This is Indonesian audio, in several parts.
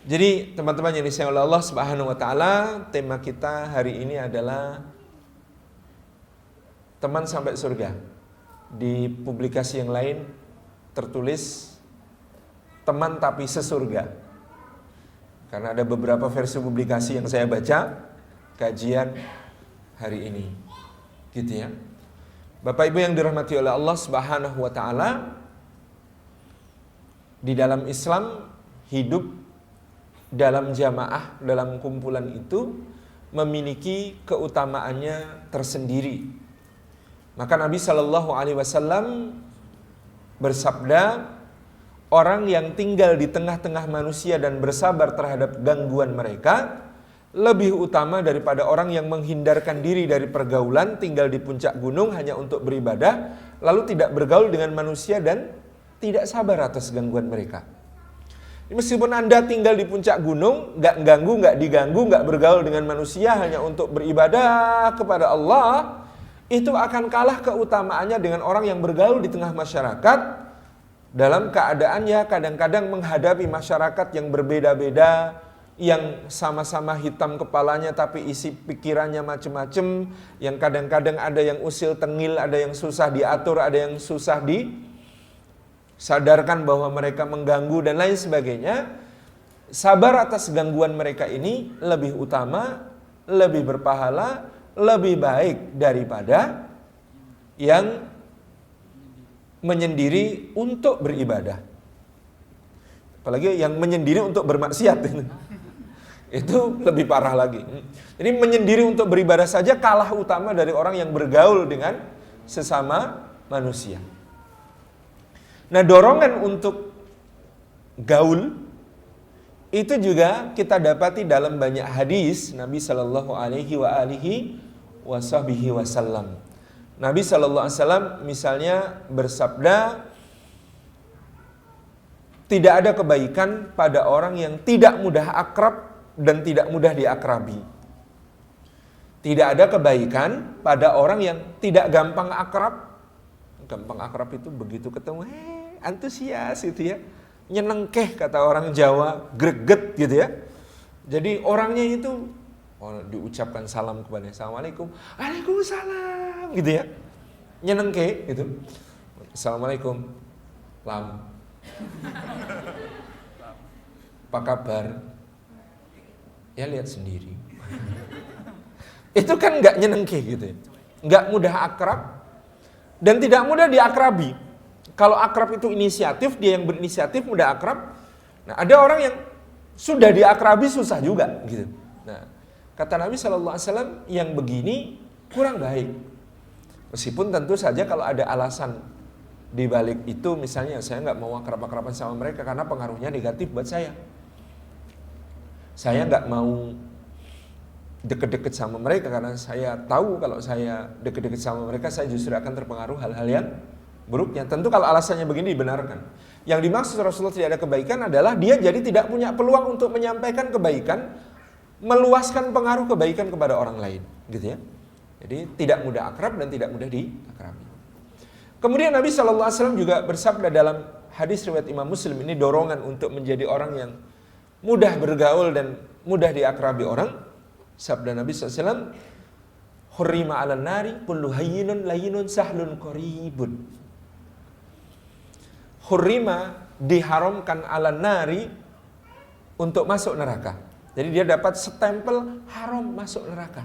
Jadi teman-teman yang disayang oleh Allah Subhanahu wa taala, tema kita hari ini adalah teman sampai surga. Di publikasi yang lain tertulis teman tapi sesurga. Karena ada beberapa versi publikasi yang saya baca kajian hari ini. Gitu ya. Bapak Ibu yang dirahmati oleh Allah Subhanahu wa taala, di dalam Islam hidup dalam jamaah, dalam kumpulan itu memiliki keutamaannya tersendiri. Maka Nabi Shallallahu Alaihi Wasallam bersabda, orang yang tinggal di tengah-tengah manusia dan bersabar terhadap gangguan mereka lebih utama daripada orang yang menghindarkan diri dari pergaulan, tinggal di puncak gunung hanya untuk beribadah, lalu tidak bergaul dengan manusia dan tidak sabar atas gangguan mereka. Meskipun Anda tinggal di puncak gunung, nggak ganggu, nggak diganggu, nggak bergaul dengan manusia hanya untuk beribadah kepada Allah, itu akan kalah keutamaannya dengan orang yang bergaul di tengah masyarakat dalam keadaannya kadang-kadang menghadapi masyarakat yang berbeda-beda, yang sama-sama hitam kepalanya tapi isi pikirannya macam-macam, yang kadang-kadang ada yang usil tengil, ada yang susah diatur, ada yang susah sadarkan bahwa mereka mengganggu dan lain sebagainya. Sabar atas gangguan mereka ini lebih utama, lebih berpahala, lebih baik daripada yang menyendiri untuk beribadah. Apalagi yang menyendiri untuk bermaksiat. Itu lebih parah lagi. Jadi menyendiri untuk beribadah saja kalah utama dari orang yang bergaul dengan sesama manusia. Nah, dorongan untuk gaul itu juga kita dapati dalam banyak hadis Nabi Shallallahu Alaihi Wasallam. Nabi Shallallahu Alaihi Wasallam misalnya bersabda, tidak ada kebaikan pada orang yang tidak mudah akrab dan tidak mudah diakrabi. Tidak ada kebaikan pada orang yang tidak gampang akrab. Gampang akrab itu begitu ketemu, antusias gitu ya, nyenengkeh kata orang Jawa, greget gitu ya. Jadi orangnya itu diucapkan salam kepada Assalamualaikum, Waalaikumsalam gitu ya, nyenengkeh gitu. Assalamualaikum, lam, apa kabar? Ya lihat sendiri. Itu kan nggak nyenengkeh gitu ya, nggak mudah akrab dan tidak mudah diakrabi. Kalau akrab itu inisiatif, dia yang berinisiatif mudah akrab. Nah, ada orang yang sudah diakrabi susah juga gitu. Nah, kata Nabi Shallallahu Alaihi Wasallam, yang begini kurang baik. Meskipun tentu saja kalau ada alasan di balik itu, misalnya saya nggak mau akrab-akraban sama mereka karena pengaruhnya negatif buat saya. Saya nggak mau deket-deket sama mereka karena saya tahu kalau saya deket-deket sama mereka saya justru akan terpengaruh hal-hal yang buruknya. Tentu kalau alasannya begini dibenarkan. Yang dimaksud Rasulullah tidak ada kebaikan adalah dia jadi tidak punya peluang untuk menyampaikan kebaikan, meluaskan pengaruh kebaikan kepada orang lain, gitu ya. Jadi tidak mudah akrab dan tidak mudah diakrabi. Kemudian Nabi SAW juga bersabda dalam hadis riwayat Imam Muslim, ini dorongan untuk menjadi orang yang mudah bergaul dan mudah diakrabi orang. Sabda Nabi SAW, hurrima 'alan nari kullu hayyinun layyinun sahlun qaribun. Hurrima, diharamkan 'alan nari, untuk masuk neraka. Jadi dia dapat stempel haram masuk neraka.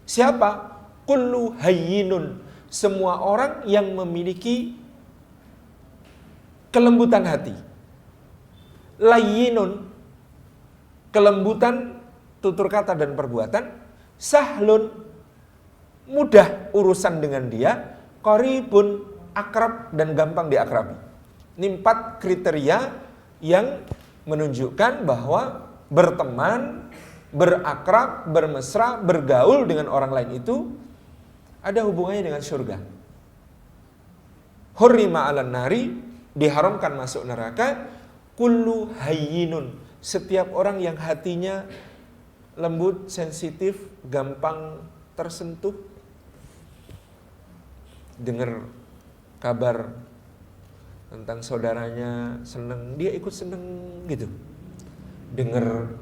Siapa? Kullu hayyinun, semua orang yang memiliki kelembutan hati. Layyinun, kelembutan tutur kata dan perbuatan. Sahlun, mudah urusan dengan dia. Qaribun, akrab dan gampang diakrabi. Ini 4 kriteria yang menunjukkan bahwa berteman, berakrab, bermesra, bergaul dengan orang lain itu ada hubungannya dengan surga. Hurrima 'alan nari, diharamkan masuk neraka. Kullu hayyinun, setiap orang yang hatinya lembut, sensitif, gampang tersentuh dengar kabar tentang saudaranya seneng, dia ikut seneng gitu. Dengar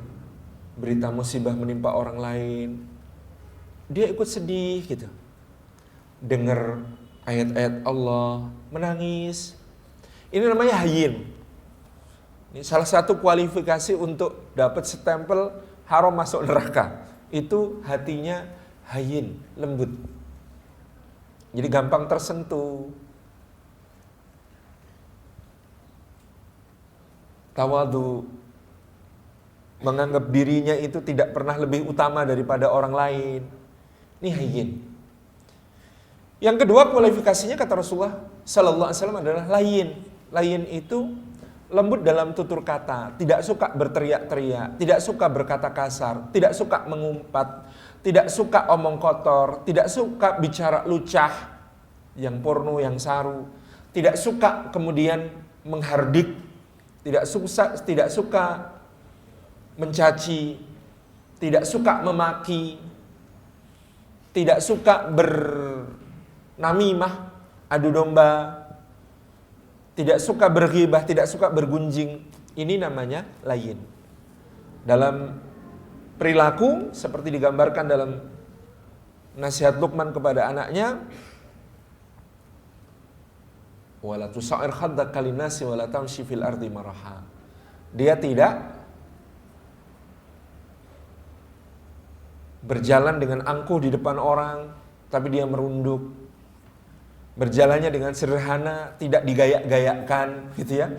berita musibah menimpa orang lain, dia ikut sedih gitu. Dengar ayat-ayat Allah, menangis. Ini namanya hayyin. Ini salah satu kualifikasi untuk dapat stempel haram masuk neraka. Itu hatinya hayyin, lembut. Jadi gampang tersentuh. Tawadu, menganggap dirinya itu tidak pernah lebih utama daripada orang lain. Ini hayyin. Yang kedua kualifikasinya kata Rasulullah sallallahu alaihi wasallam adalah layyin. Layyin itu lembut dalam tutur kata, tidak suka berteriak-teriak, tidak suka berkata kasar, tidak suka mengumpat, tidak suka omong kotor, tidak suka bicara lucah, yang porno, yang saru, tidak suka kemudian menghardik, tidak suka mencaci, tidak suka memaki, tidak suka bernamimah, adu domba, tidak suka berghibah, tidak suka bergunjing. Ini namanya layyin. Dalam perilaku seperti digambarkan dalam nasihat Luqman kepada anaknya, wala tusa'ir khaddaka linnasi wala tamshi fil ardi maraha. Dia tidak berjalan dengan angkuh di depan orang, tapi dia merunduk. Berjalannya dengan sederhana, tidak digayak-gayakkan, gitu ya.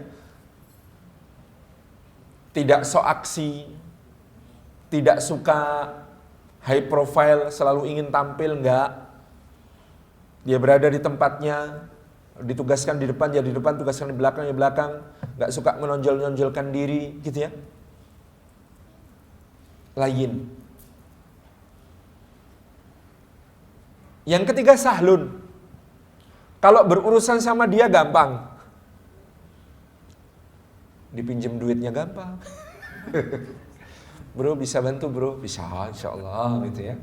Tidak sok aksi, tidak suka high profile, selalu ingin tampil, enggak. Dia berada di tempatnya, ditugaskan di depan, ya di depan, tugaskan di belakang, ya belakang. Enggak suka menonjol-nonjolkan diri, gitu ya. Layyin. Yang ketiga sahlun. Kalau berurusan sama dia gampang. Dipinjam duitnya gampang. Bro bisa bantu bro? Bisa insya Allah gitu ya.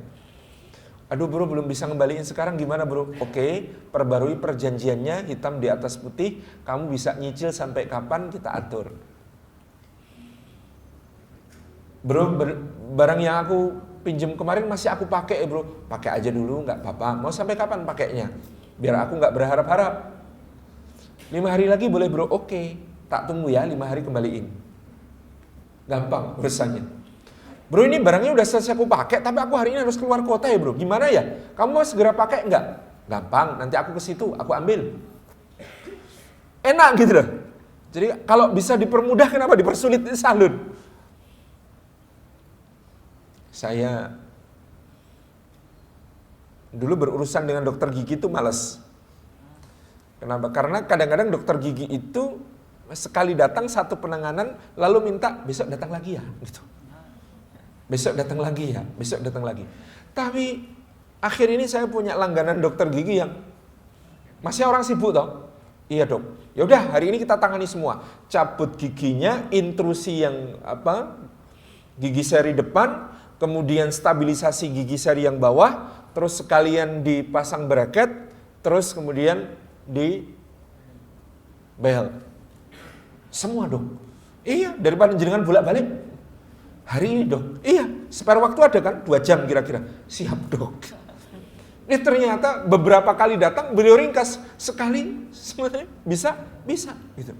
Aduh bro belum bisa ngembaliin sekarang gimana bro? Oke, perbarui perjanjiannya hitam di atas putih. Kamu bisa nyicil sampai kapan kita atur. Bro barang yang aku pinjam kemarin masih aku pakai bro. Pakai aja dulu nggak apa-apa. Mau sampai kapan pakainya? Biar aku nggak berharap-harap. 5 hari lagi boleh bro? Oke, tak tunggu ya 5 hari kembaliin. Gampang urusannya. Bro ini barangnya udah selesai aku pakai, tapi aku hari ini harus keluar kota ya bro. Gimana ya? Kamu mau segera pakai nggak? Gampang, nanti aku ke situ, aku ambil. Enak gitu loh. Jadi kalau bisa dipermudah kenapa dipersulit? Salut. Saya dulu berurusan dengan dokter gigi itu malas. Kenapa? Karena kadang-kadang dokter gigi itu sekali datang satu penanganan lalu minta besok datang lagi ya, gitu. Besok datang lagi ya, besok datang lagi. Tapi akhir ini saya punya langganan dokter gigi yang masih orang sibuk toh. Iya dok. Ya udah hari ini kita tangani semua. Cabut giginya, intrusi yang gigi seri depan, kemudian stabilisasi gigi seri yang bawah. Terus sekalian dipasang bracket, terus kemudian di bel. Semua dok. Iya, daripada jenengan bolak-balik. Hari ini dok. Iya, spare waktu ada kan? 2 jam kira-kira. Siap dok. Ini ternyata beberapa kali datang, beliau ringkas. Sekali, sebenarnya bisa. Gitu.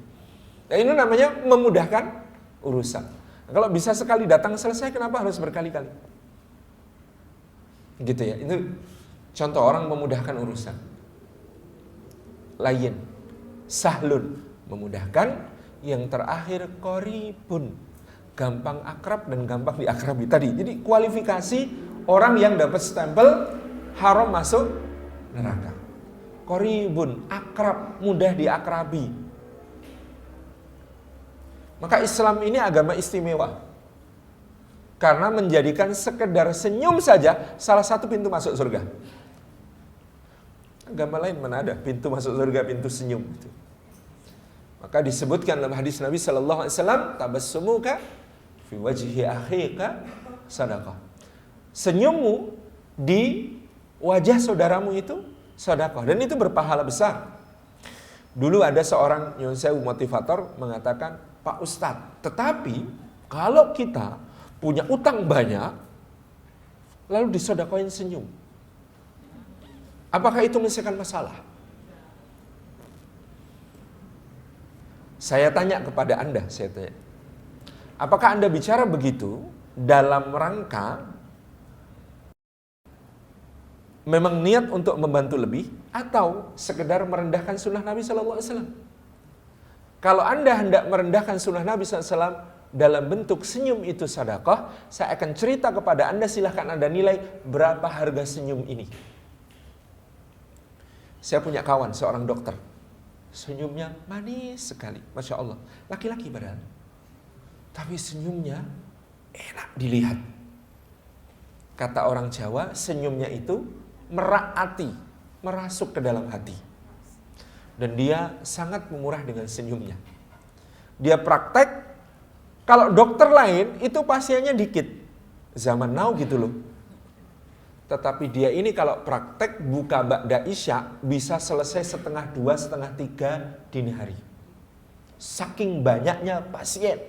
Nah ini namanya memudahkan urusan. Nah, kalau bisa sekali datang selesai, kenapa harus berkali-kali? Gitu ya, itu contoh orang memudahkan urusan. Layyin, sahlun, memudahkan. Yang terakhir qoribun, gampang akrab dan gampang diakrabi tadi. Jadi kualifikasi orang yang dapat stempel haram masuk neraka. Qoribun, akrab, mudah diakrabi. Maka Islam ini agama istimewa. Karena menjadikan sekedar senyum saja salah satu pintu masuk surga. Agama lain mana ada pintu masuk surga, pintu senyum itu. Maka disebutkan dalam hadis Nabi sallallahu alaihi wasallam, tabassumuka fi wajhi akhika sadaqah. Senyummu di wajah saudaramu itu sedekah dan itu berpahala besar. Dulu ada seorang nyun sewu motivator mengatakan, Pak Ustadz, tetapi kalau kita punya utang banyak, lalu disodakoin senyum, apakah itu menyelesaikan masalah? Saya tanya kepada Anda, apakah Anda bicara begitu dalam rangka memang niat untuk membantu lebih atau sekedar merendahkan sunnah Nabi SAW? Kalau Anda hendak merendahkan sunnah Nabi SAW dalam bentuk senyum itu sedekah, saya akan cerita kepada Anda, silahkan Anda nilai berapa harga senyum ini. Saya punya kawan seorang dokter, senyumnya manis sekali, Masya Allah, laki-laki padahal, tapi senyumnya enak dilihat. Kata orang Jawa, senyumnya itu meraati, merasuk ke dalam hati. Dan dia sangat murah dengan senyumnya. Dia praktek, kalau dokter lain itu pasiennya dikit, zaman now gitu loh. Tetapi dia ini kalau praktek buka ba'da isya bisa selesai 1:30, 2:30 dini hari. Saking banyaknya pasien.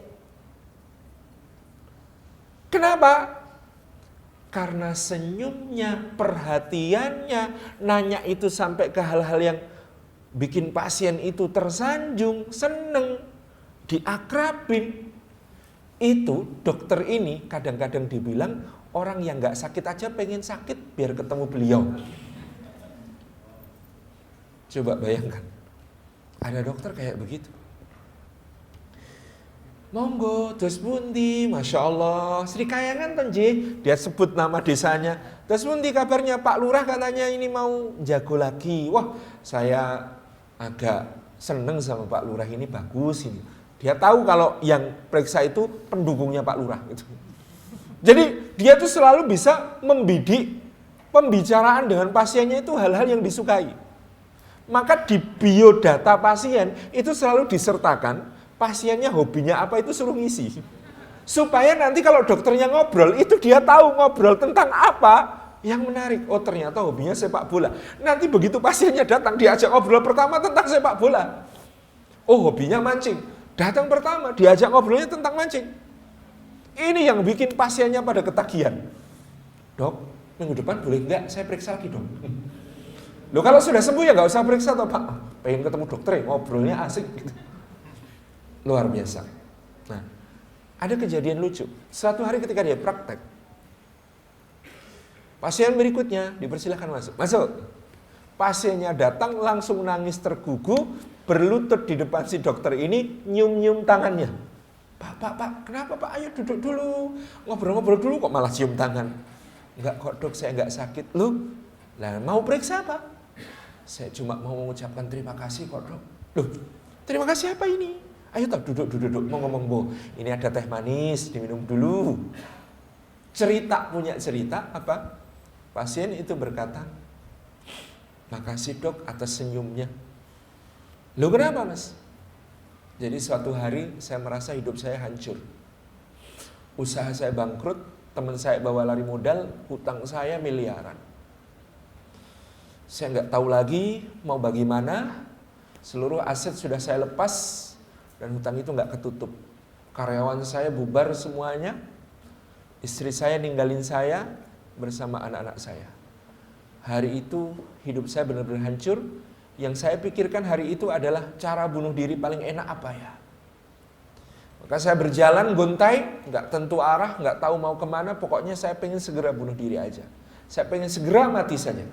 Kenapa? Karena senyumnya, perhatiannya, nanya itu sampai ke hal-hal yang bikin pasien itu tersanjung, seneng, diakrabin. Itu dokter ini kadang-kadang dibilang orang yang gak sakit aja pengen sakit biar ketemu beliau. Coba bayangkan, ada dokter kayak begitu. Monggo, dos pundi, Masya Allah, Sri Kayangan tenji, dia sebut nama desanya. Dos pundi kabarnya, Pak Lurah katanya ini mau jago lagi. Wah, saya agak seneng sama Pak Lurah ini, bagus ini. Dia tahu kalau yang periksa itu pendukungnya Pak Lurah. Gitu. Jadi dia tuh selalu bisa membidik pembicaraan dengan pasiennya itu hal-hal yang disukai. Maka di biodata pasien itu selalu disertakan pasiennya hobinya apa, itu suruh ngisi. Supaya nanti kalau dokternya ngobrol, itu dia tahu ngobrol tentang apa yang menarik. Oh ternyata hobinya sepak bola. Nanti begitu pasiennya datang, diajak ngobrol pertama tentang sepak bola. Oh hobinya mancing. Datang pertama, diajak ngobrolnya tentang mancing. Ini yang bikin pasiennya pada ketagihan. Dok, minggu depan boleh enggak saya periksa lagi dok? Loh kalau sudah sembuh ya nggak usah periksa toh Pak. Pengen ketemu dokter ya, ngobrolnya asik gitu. Luar biasa. Nah, ada kejadian lucu. Suatu hari ketika dia praktek, pasien berikutnya dipersilahkan masuk. Masuk. Pasiennya datang langsung nangis tergugu, berlutut di depan si dokter ini, nyium-nyium tangannya. Pak, kenapa Pak? Ayo duduk dulu, ngobrol-ngobrol dulu, kok malah cium tangan? Enggak kok dok, saya enggak sakit. Loh, lah mau periksa apa? Saya cuma mau mengucapkan terima kasih kok dok. Loh, terima kasih apa ini? Ayo tak duduk, mau ngomong bu, ini ada teh manis, diminum dulu. Punya cerita apa? Pasien itu berkata, makasih dok atas senyumnya. Loh kenapa mas? Jadi suatu hari saya merasa hidup saya hancur. Usaha saya bangkrut, teman saya bawa lari modal, hutang saya miliaran. Saya nggak tahu lagi mau bagaimana, seluruh aset sudah saya lepas, dan hutang itu nggak ketutup. Karyawan saya bubar semuanya, istri saya ninggalin saya bersama anak-anak saya. Hari itu hidup saya benar-benar hancur. Yang saya pikirkan hari itu adalah cara bunuh diri paling enak apa ya. Maka saya berjalan gontai, nggak tentu arah, nggak tahu mau kemana. Pokoknya saya pengen segera bunuh diri aja. Saya pengen segera mati saja.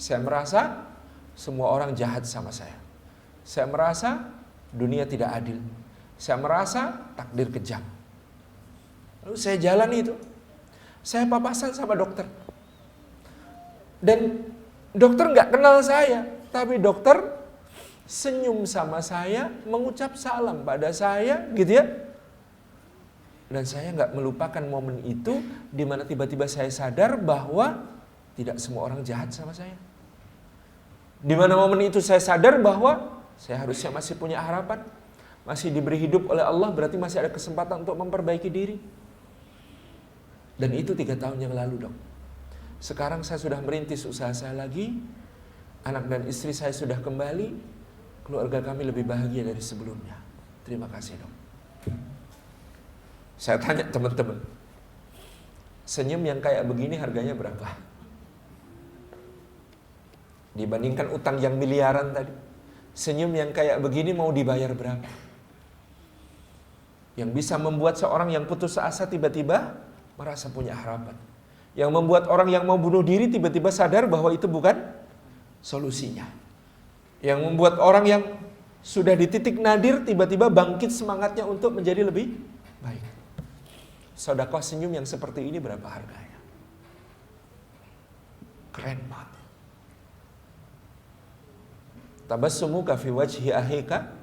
Saya merasa semua orang jahat sama saya. Saya merasa dunia tidak adil. Saya merasa takdir kejam. Lalu saya jalan itu. Saya papasan sama dokter. Dan dokter nggak kenal saya. Tapi dokter senyum sama saya, mengucap salam pada saya, gitu ya. Dan saya nggak melupakan momen itu, di mana tiba-tiba saya sadar bahwa tidak semua orang jahat sama saya. Di mana momen itu saya sadar bahwa saya harusnya masih punya harapan, masih diberi hidup oleh Allah, berarti masih ada kesempatan untuk memperbaiki diri. Dan itu 3 tahun yang lalu dok. Sekarang saya sudah merintis usaha saya lagi, anak dan istri saya sudah kembali, keluarga kami lebih bahagia dari sebelumnya. Terima kasih dok. Saya tanya teman-teman, senyum yang kayak begini harganya berapa? Dibandingkan utang yang miliaran tadi, senyum yang kayak begini mau dibayar berapa? Yang bisa membuat seorang yang putus asa tiba-tiba merasa punya harapan. Yang membuat orang yang mau bunuh diri tiba-tiba sadar bahwa itu bukan solusinya. Yang membuat orang yang sudah di titik nadir tiba-tiba bangkit semangatnya untuk menjadi lebih baik. Sedekah senyum yang seperti ini berapa harganya? Keren banget. Tabassumuka fi wajhi akhika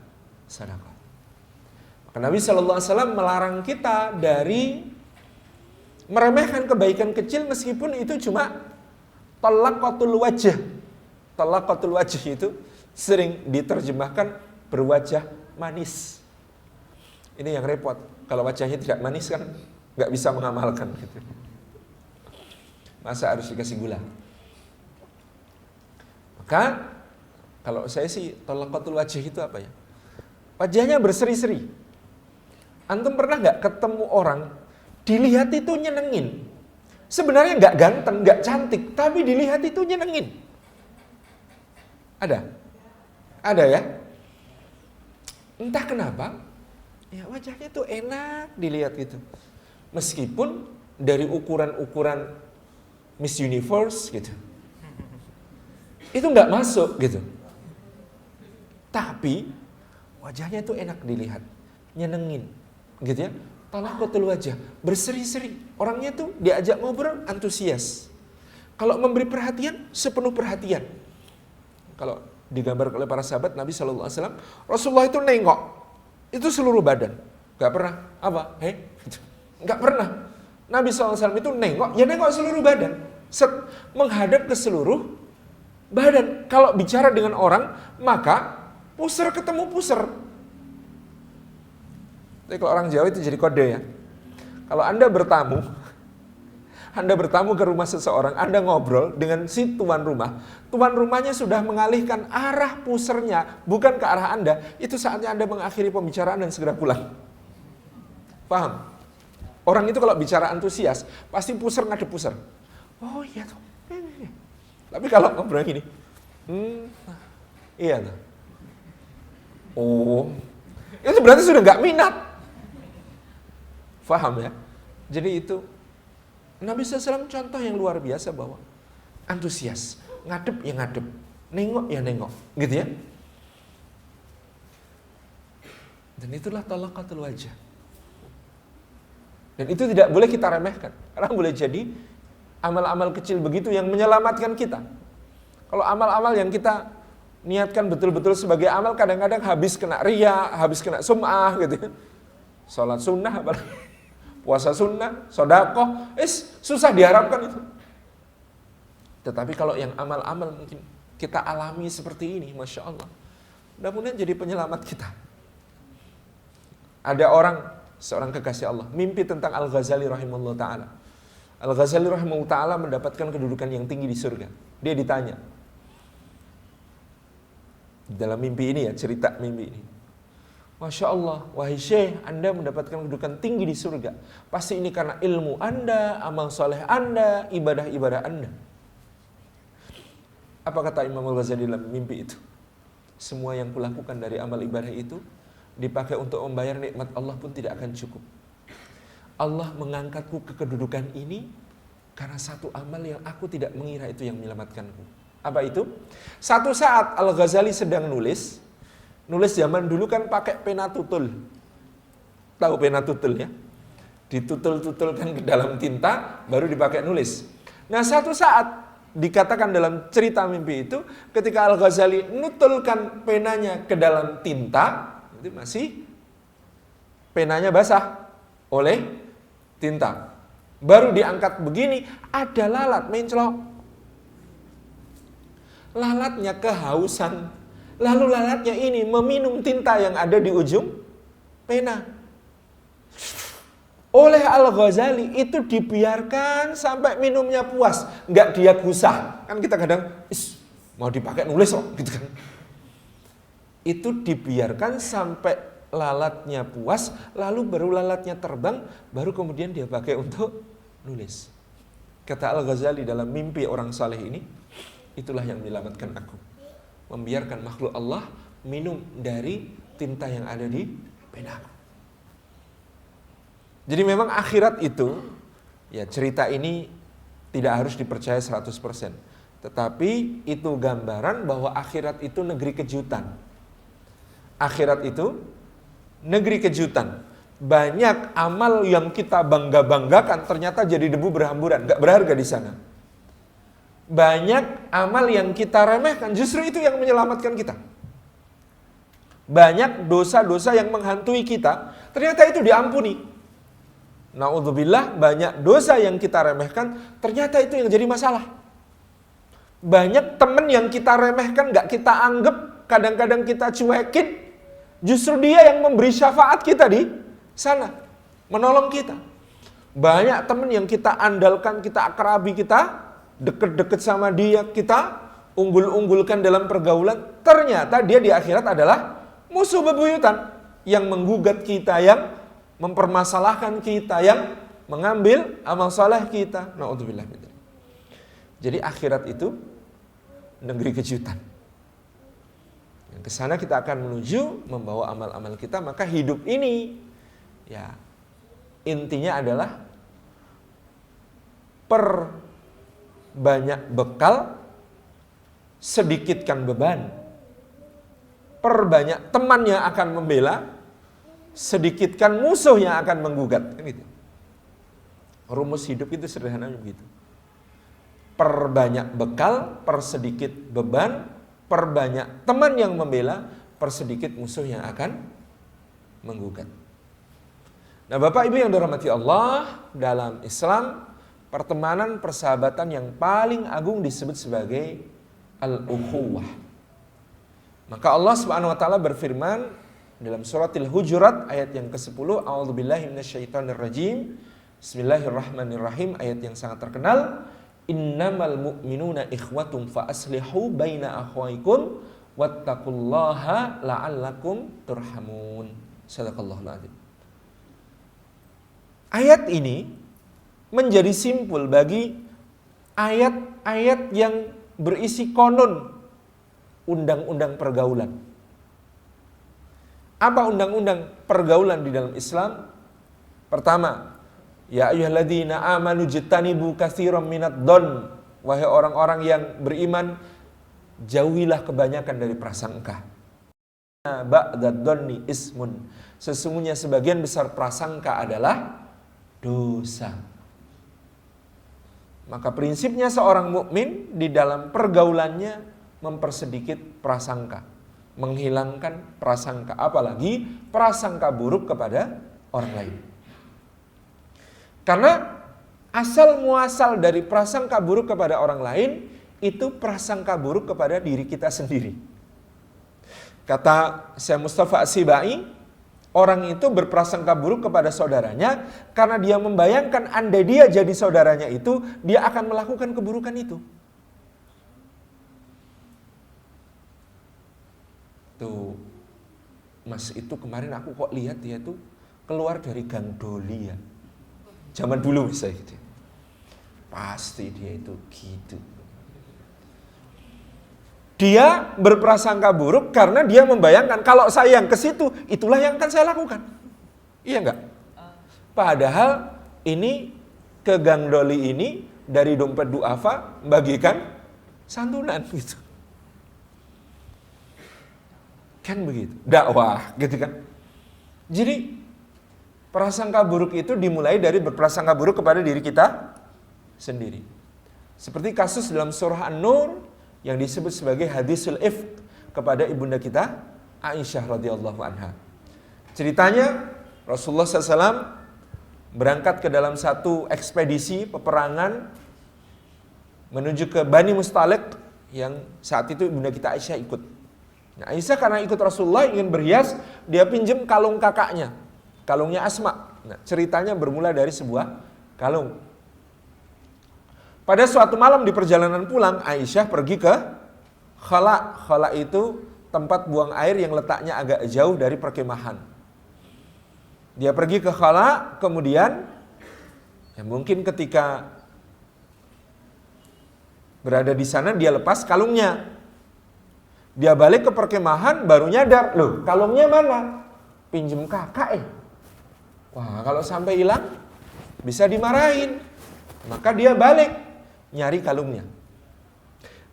sedekah. Maka Nabi SAW melarang kita dari meremehkan kebaikan kecil meskipun itu cuma talaqatul wajh. Talaqatul wajh itu sering diterjemahkan berwajah manis. Ini yang repot. Kalau wajahnya tidak manis kan nggak bisa mengamalkan gitu. Masa harus dikasih gula? Maka kalau saya sih talaqatul wajh itu apa ya? Wajahnya berseri-seri. Antum pernah nggak ketemu orang dilihat itu nyenengin? Sebenarnya nggak ganteng, nggak cantik, tapi dilihat itu nyenengin. Ada? Ada ya? Entah kenapa, ya wajahnya itu enak dilihat gitu. Meskipun dari ukuran-ukuran Miss Universe gitu, itu nggak masuk gitu. Tapi wajahnya itu enak dilihat, nyenengin, gitu ya. Talaqatul wajah, berseri-seri. Orangnya tuh diajak ngobrol antusias. Kalau memberi perhatian, sepenuh perhatian. Kalau digambar oleh para sahabat Nabi SAW, Rasulullah itu nengok, itu seluruh badan. Gak pernah, apa? Gak pernah. Nabi SAW itu nengok, ya nengok seluruh badan. Menghadap ke seluruh badan. Kalau bicara dengan orang, maka puser ketemu puser. Tapi kalau orang Jawa itu jadi kode ya. Kalau Anda bertamu ke rumah seseorang, Anda ngobrol dengan si tuan rumahnya sudah mengalihkan arah pusernya, bukan ke arah Anda, itu saatnya Anda mengakhiri pembicaraan dan segera pulang. Paham? Orang itu kalau bicara antusias, pasti puser ngadep puser. Oh iya tuh. Tapi kalau ngobrol gini, iya tuh. Oh, itu berarti sudah nggak minat. Paham ya? Jadi itu Nabi SAW contoh yang luar biasa bahwa antusias, ngadep ya ngadep, nengok ya nengok, gitu ya. Dan itulah talaqatul wajah. Dan itu tidak boleh kita remehkan, karena boleh jadi amal-amal kecil begitu yang menyelamatkan kita. Kalau amal-amal yang kita niatkan betul-betul sebagai amal, kadang-kadang habis kena riya, habis kena sum'ah, gitu ya. Sholat sunnah apalagi. Puasa sunnah, sedekah, susah diharapkan itu. Tetapi kalau yang amal-amal mungkin kita alami seperti ini, Masya Allah, mudah-mudahan jadi penyelamat kita. Ada seorang kekasih Allah, mimpi tentang Al-Ghazali rahimahullah ta'ala. Al-Ghazali rahimahullah ta'ala mendapatkan kedudukan yang tinggi di surga. Dia ditanya, dalam mimpi ini ya, cerita mimpi ini. Masya Allah, wahai Syekh, Anda mendapatkan kedudukan tinggi di surga. Pasti ini karena ilmu Anda, amal soleh Anda, ibadah-ibadah Anda. Apa kata Imam Al-Ghazali dalam mimpi itu? Semua yang kulakukan dari amal ibadah itu dipakai untuk membayar nikmat Allah pun tidak akan cukup. Allah mengangkatku ke kedudukan ini karena satu amal yang aku tidak mengira itu yang menyelamatkanku. Apa itu? Satu saat Al-Ghazali sedang nulis zaman dulu kan pakai pena tutul. Tahu pena tutul ya? Ditutul-tutulkan ke dalam tinta, baru dipakai nulis. Nah satu saat, dikatakan dalam cerita mimpi itu, ketika Al-Ghazali nutulkan penanya ke dalam tinta, itu masih penanya basah oleh tinta. Baru diangkat begini, ada lalat mencelok. Lalatnya kehausan. Lalu lalatnya ini meminum tinta yang ada di ujung pena. Oleh Al-Ghazali itu dibiarkan sampai minumnya puas, nggak dia gusah. Kan kita kadang mau dipakai nulis kok, gitu kan. itu dibiarkan sampai lalatnya puas, lalu baru lalatnya terbang, baru kemudian dia pakai untuk nulis. Kata Al-Ghazali dalam Mimpi Orang Saleh ini, itulah yang menyelamatkan aku. Membiarkan makhluk Allah minum dari tinta yang ada di penaku. Jadi memang akhirat itu, ya cerita ini tidak harus dipercaya 100%. Tetapi itu gambaran bahwa akhirat itu negeri kejutan. Akhirat itu negeri kejutan. Banyak amal yang kita bangga-banggakan ternyata jadi debu berhamburan, gak berharga di sana. Banyak amal yang kita remehkan, justru itu yang menyelamatkan kita. Banyak dosa-dosa yang menghantui kita, ternyata itu diampuni. Na'udzubillah, banyak dosa yang kita remehkan, ternyata itu yang jadi masalah. Banyak teman yang kita remehkan, gak kita anggap, kadang-kadang kita cuekin, justru dia yang memberi syafaat kita di sana, menolong kita. Banyak teman yang kita andalkan, kita akrabi, kita deket-deket sama dia, kita unggul-unggulkan dalam pergaulan, ternyata dia di akhirat adalah musuh bebuyutan, yang menggugat kita, yang mempermasalahkan kita, yang mengambil amal saleh kita. Na'udzubillah. Jadi akhirat itu negeri kejutan. Yang kesana kita akan menuju membawa amal-amal kita. Maka hidup ini, ya intinya adalah perbanyak bekal, sedikitkan beban. Perbanyak teman yang akan membela, sedikitkan musuh yang akan menggugat. Kan gitu. Rumus hidup itu sederhananya begitu. Perbanyak bekal, persedikit beban, perbanyak teman yang membela, persedikit musuh yang akan menggugat. Nah, Bapak Ibu yang dirahmati Allah, dalam Islam pertemanan persahabatan yang paling agung disebut sebagai al-ukhuwah. Maka Allah Subhanahu wa taala berfirman dalam surat Al-Hujurat ayat yang ke-10, A'udzubillahi minasyaitonirrajim. Bismillahirrahmanirrahim, ayat yang sangat terkenal. Innamal mu'minuna ikhwatum fa aslihu baina akhwaikum wattaqullaha la'allakum turhamun. Shadaqallahul adzim. Ayat ini menjadi simpul bagi ayat-ayat yang berisi konon undang-undang pergaulan. Apa undang-undang pergaulan di dalam Islam? Pertama, ya ayyuhalladzina amanu jtanibu katsiran minadh-dhonn. Wahai orang-orang yang beriman, jauhilah kebanyakan dari prasangka. Ba'dadh-dhonni ismun. Sesungguhnya sebagian besar prasangka adalah dosa. Maka prinsipnya seorang mukmin di dalam pergaulannya mempersedikit prasangka, menghilangkan prasangka, apalagi prasangka buruk kepada orang lain. Karena asal muasal dari prasangka buruk kepada orang lain itu prasangka buruk kepada diri kita sendiri. Kata Syekh Mustafa As-Sibai, orang itu berprasangka buruk kepada saudaranya karena dia membayangkan andai dia jadi saudaranya itu, dia akan melakukan keburukan itu. Tuh, Mas itu kemarin aku kok lihat dia tuh keluar dari Gang Doli ya. Zaman dulu misalnya gitu. Pasti dia itu gitu. Dia berprasangka buruk karena dia membayangkan kalau saya yang ke situ, itulah yang akan saya lakukan. Iya enggak? Padahal ini ke Gang Doli ini dari dompet duafa bagikan santunan gitu. Kan begitu, dakwah gitu kan. Jadi prasangka buruk itu dimulai dari berprasangka buruk kepada diri kita sendiri. Seperti kasus dalam surah An-Nur yang disebut sebagai hadisul ifk kepada ibunda kita Aisyah radhiyallahu anha. Ceritanya Rasulullah SAW berangkat ke dalam satu ekspedisi peperangan menuju ke Bani Mustalik yang saat itu ibunda kita Aisyah ikut. Nah, Aisyah karena ikut Rasulullah ingin berhias, dia pinjam kalung kakaknya, kalungnya Asma. Nah, ceritanya bermula dari sebuah kalung. Pada suatu malam di perjalanan pulang, Aisyah pergi ke Khala. Khala itu tempat buang air yang letaknya agak jauh dari perkemahan. Dia pergi ke khala, kemudian ya mungkin ketika berada di sana dia lepas kalungnya. Dia balik ke perkemahan baru nyadar, loh kalungnya mana? Pinjem kakak Wah, kalau sampai hilang bisa dimarahin. Maka dia balik nyari kalungnya.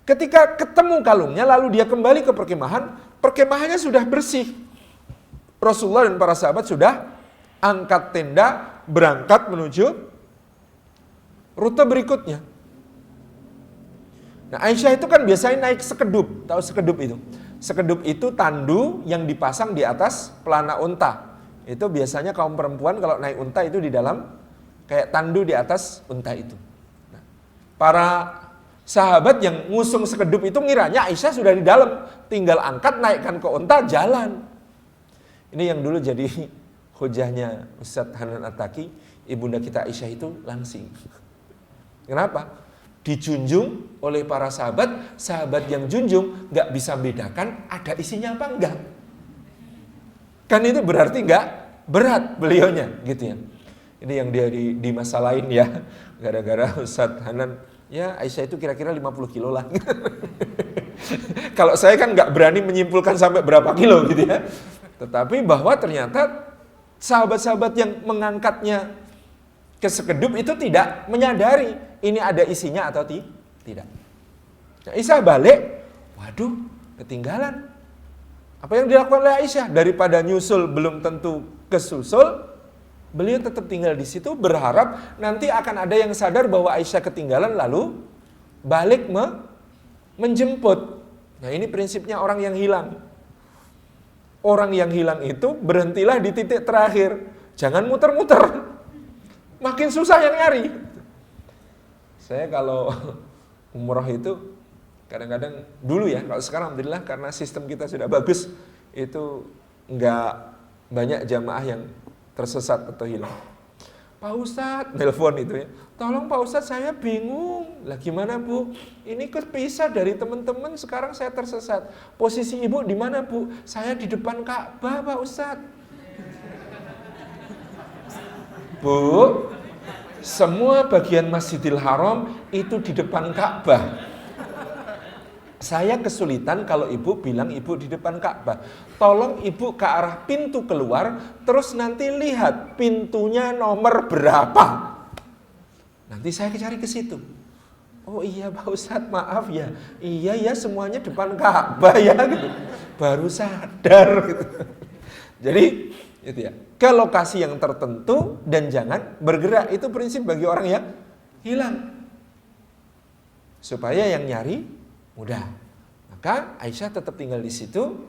Ketika ketemu kalungnya lalu dia kembali ke perkemahan, perkemahannya sudah bersih. Rasulullah dan para sahabat sudah angkat tenda, berangkat menuju rute berikutnya. Nah, Aisyah itu kan biasanya naik sekedup. Tahu sekedup itu? Sekedup itu tandu yang dipasang di atas pelana unta. Itu biasanya kaum perempuan kalau naik unta itu di dalam kayak tandu di atas unta itu. Nah, para sahabat yang ngusung sekedup itu ngiranya Aisyah sudah di dalam, tinggal angkat, naikkan ke unta, jalan. Ini yang dulu jadi hujahnya Ustadz Hanan At-Taqi, ibunda kita Aisyah itu langsing. Kenapa? Dijunjung oleh para sahabat, sahabat yang junjung nggak bisa bedakan ada isinya apa enggak. Kan itu berarti nggak berat beliaunya, gitu ya. Ini yang dia di masa lain ya, gara-gara Ustadz Hanan, ya Aisyah itu kira-kira 50 kilo lah. Kalau saya kan nggak berani menyimpulkan sampai berapa kilo gitu ya. Tetapi bahwa ternyata sahabat-sahabat yang mengangkatnya ke sekedup itu tidak menyadari ini ada isinya atau tidak. Nah, Aisyah balik, waduh ketinggalan. Apa yang dilakukan oleh Aisyah? Daripada nyusul belum tentu kesusul, beliau tetap tinggal di situ berharap nanti akan ada yang sadar bahwa Aisyah ketinggalan lalu balik menjemput. Nah ini prinsipnya orang yang hilang. Orang yang hilang itu berhentilah di titik terakhir. Jangan muter-muter. Makin susah yang nyari. Saya kalau umroh itu kadang-kadang dulu ya, kalau sekarang alhamdulillah karena sistem kita sudah bagus, itu enggak banyak jamaah yang tersesat atau hilang. Pak Ustadz, nelpon itu ya, tolong Pak Ustadz saya bingung. Lah gimana Bu? Ini kepisah dari teman-teman, sekarang saya tersesat. Posisi ibu di mana Bu? Saya di depan Ka'bah Pak Ustadz. Bu, semua bagian Masjidil Haram itu di depan Ka'bah. Saya kesulitan kalau ibu bilang ibu di depan Ka'bah. Tolong ibu ke arah pintu keluar, terus nanti lihat pintunya nomor berapa. Nanti saya cari ke situ. Oh iya Pak Ustadz, maaf ya. Iya ya semuanya depan Ka'bah ya gitu. Baru sadar gitu. Jadi itu ya, ke lokasi yang tertentu dan jangan bergerak. Itu prinsip bagi orang yang hilang. Supaya yang nyari mudah. Maka Aisyah tetap tinggal di situ,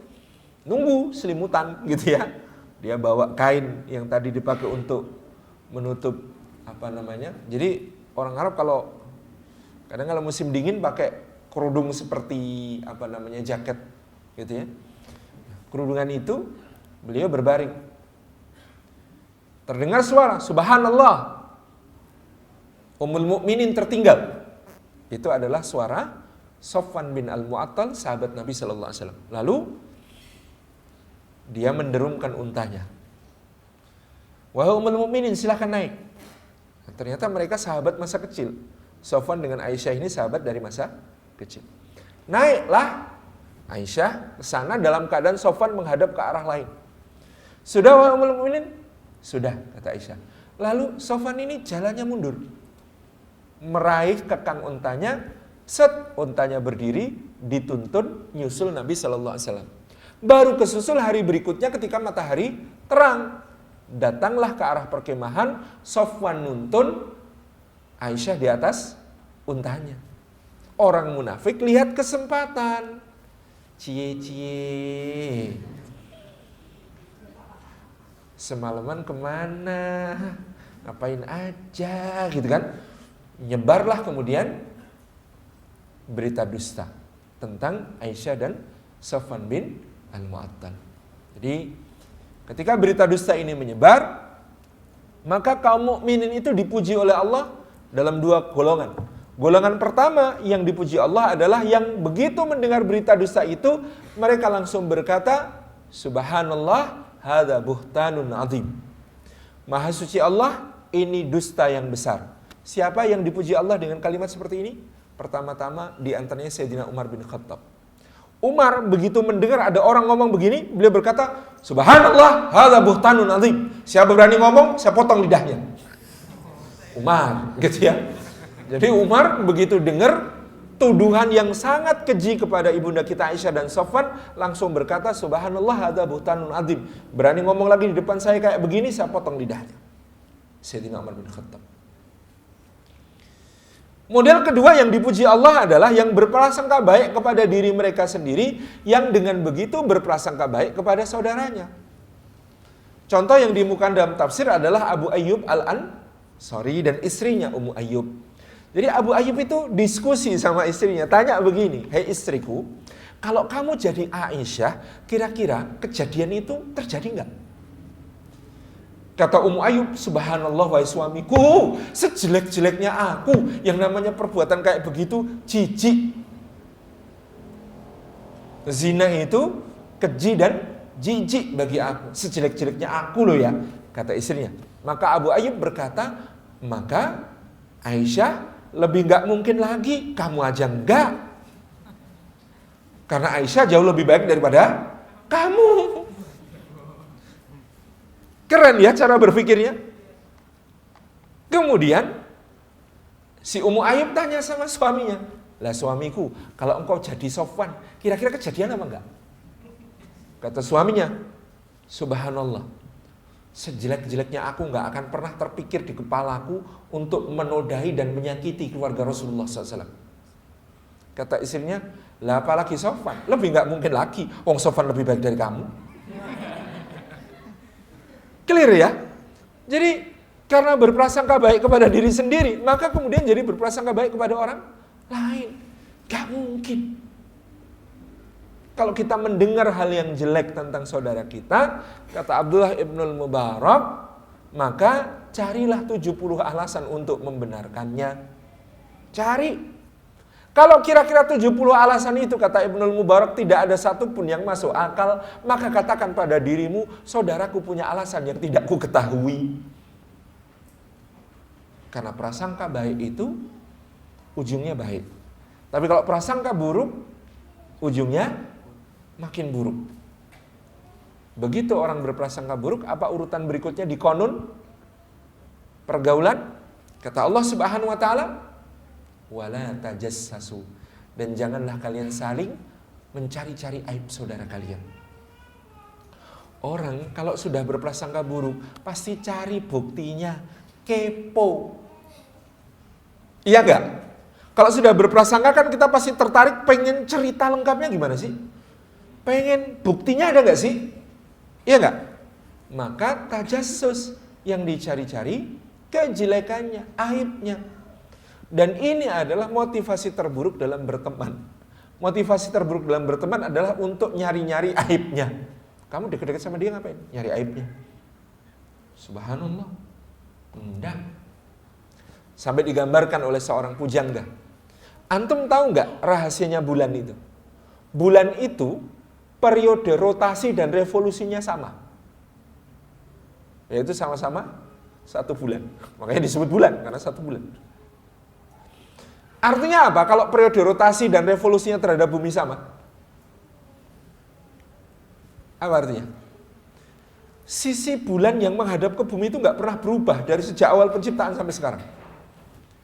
nunggu selimutan gitu ya. Dia bawa kain yang tadi dipakai untuk menutup Jadi orang Arab kadang kalau musim dingin pakai kerudung seperti jaket gitu ya. Kerudungan itu beliau berbaring. Terdengar suara, subhanallah. Ummul Mukminin tertinggal. Itu adalah suara Sofwan bin Al-Mu'attal, sahabat Nabi Sallallahu Alaihi Wasallam. Lalu dia menderumkan untanya. Wahai Ummul Mukminin, silakan naik. Nah, ternyata mereka sahabat masa kecil. Sofwan dengan Aisyah ini sahabat dari masa kecil. Naiklah Aisyah ke sana dalam keadaan Sofwan menghadap ke arah lain. Sudah wahai Ummul Mukminin? Sudah, kata Aisyah. Lalu Sofwan ini jalannya mundur. Meraih kekang untanya, untanya berdiri, dituntun nyusul Nabi Sallallahu Alaihi Wasallam. Baru kesusul hari berikutnya ketika matahari terang. Datanglah ke arah perkemahan, Sofwan nuntun, Aisyah di atas untanya. Orang munafik lihat kesempatan. Cie-cie. Semalaman kemana? Ngapain aja gitu kan? Nyebarlah kemudian berita dusta tentang Aisyah dan Sofwan bin Al-Mu'attal. Jadi ketika berita dusta ini menyebar, maka kaum mukminin itu dipuji oleh Allah dalam dua golongan. Golongan pertama yang dipuji Allah adalah yang begitu mendengar berita dusta itu, mereka langsung berkata, Subhanallah, hadza buhtanun azim. Maha suci Allah, ini dusta yang besar. Siapa yang dipuji Allah dengan kalimat seperti ini? Pertama-tama di antaranya Sayyidina Umar bin Khattab. Umar begitu mendengar ada orang ngomong begini, beliau berkata, Subhanallah, hadza buhtanun azim. Siapa berani ngomong, saya potong lidahnya. Umar, gitu ya. Jadi Umar begitu dengar tuduhan yang sangat keji kepada ibunda kita Aisyah dan Sofwan, langsung berkata, Subhanallah, hadza buhtanun azim. Berani ngomong lagi di depan saya kayak begini, saya potong lidahnya. Sayyidina Umar bin Khattab. Model kedua yang dipuji Allah adalah yang berprasangka baik kepada diri mereka sendiri, yang dengan begitu berprasangka baik kepada saudaranya. Contoh yang dimukan dalam tafsir adalah Abu Ayyub Al-Ansari dan istrinya Ummu Ayyub. Jadi Abu Ayyub itu diskusi sama istrinya, tanya begini, hei istriku, kalau kamu jadi Aisyah, kira-kira kejadian itu terjadi enggak? Kata Ummu Ayyub, Subhanallah wahai suamiku, sejelek-jeleknya aku, yang namanya perbuatan kayak begitu, jijik. Zina itu keji dan jijik bagi aku, sejelek-jeleknya aku loh ya, kata istrinya. Maka Abu Ayyub berkata, maka Aisyah lebih gak mungkin lagi, kamu aja enggak. Karena Aisyah jauh lebih baik daripada kamu. Keren ya cara berpikirnya. Kemudian si Ummu Ayyub tanya sama suaminya, lah suamiku, kalau engkau jadi Sofwan, kira-kira kejadian apa enggak? Kata suaminya, Subhanallah, sejelek-jeleknya aku enggak akan pernah terpikir di kepalaku untuk menodai dan menyakiti keluarga Rasulullah SAW. Kata istrinya, lah apalagi Sofwan, lebih enggak mungkin lagi, wong Sofwan lebih baik dari kamu. Clear ya? Jadi karena berprasangka baik kepada diri sendiri, maka kemudian jadi berprasangka baik kepada orang lain. Gak mungkin. Kalau kita mendengar hal yang jelek tentang saudara kita, kata Abdullah Ibnul Mubarak, maka carilah 70 alasan untuk membenarkannya. Cari. Kalau kira-kira 70 alasan itu, kata Ibnul Mubarak, tidak ada satupun yang masuk akal, maka katakan pada dirimu, saudaraku punya alasan yang tidak ku ketahui. Karena prasangka baik itu ujungnya baik. Tapi kalau prasangka buruk, ujungnya makin buruk. Begitu orang berprasangka buruk, apa urutan berikutnya di konun pergaulan? Kata Allah Subhanahu wa taala, wala tajassasu, dan janganlah kalian saling mencari-cari aib saudara kalian. Orang kalau sudah berprasangka buruk pasti cari buktinya, kepo. Iya enggak? Kalau sudah berprasangka kan kita pasti tertarik pengen cerita lengkapnya gimana sih? Pengen buktinya ada enggak sih? Iya enggak? Maka tajassus, yang dicari-cari kejelekannya, aibnya. Dan ini adalah motivasi terburuk dalam berteman. Motivasi terburuk dalam berteman adalah untuk nyari-nyari aibnya. Kamu dekat-dekat sama dia ngapain? Nyari aibnya. Subhanallah. Enggak. Sampai digambarkan oleh seorang pujangga. Antum tahu nggak rahasianya bulan itu? Bulan itu periode rotasi dan revolusinya sama. Yaitu sama-sama 1 bulan. Makanya disebut bulan, karena 1 bulan. Artinya apa? Kalau periode rotasi dan revolusinya terhadap bumi sama? Apa artinya? Sisi bulan yang menghadap ke bumi itu nggak pernah berubah dari sejak awal penciptaan sampai sekarang.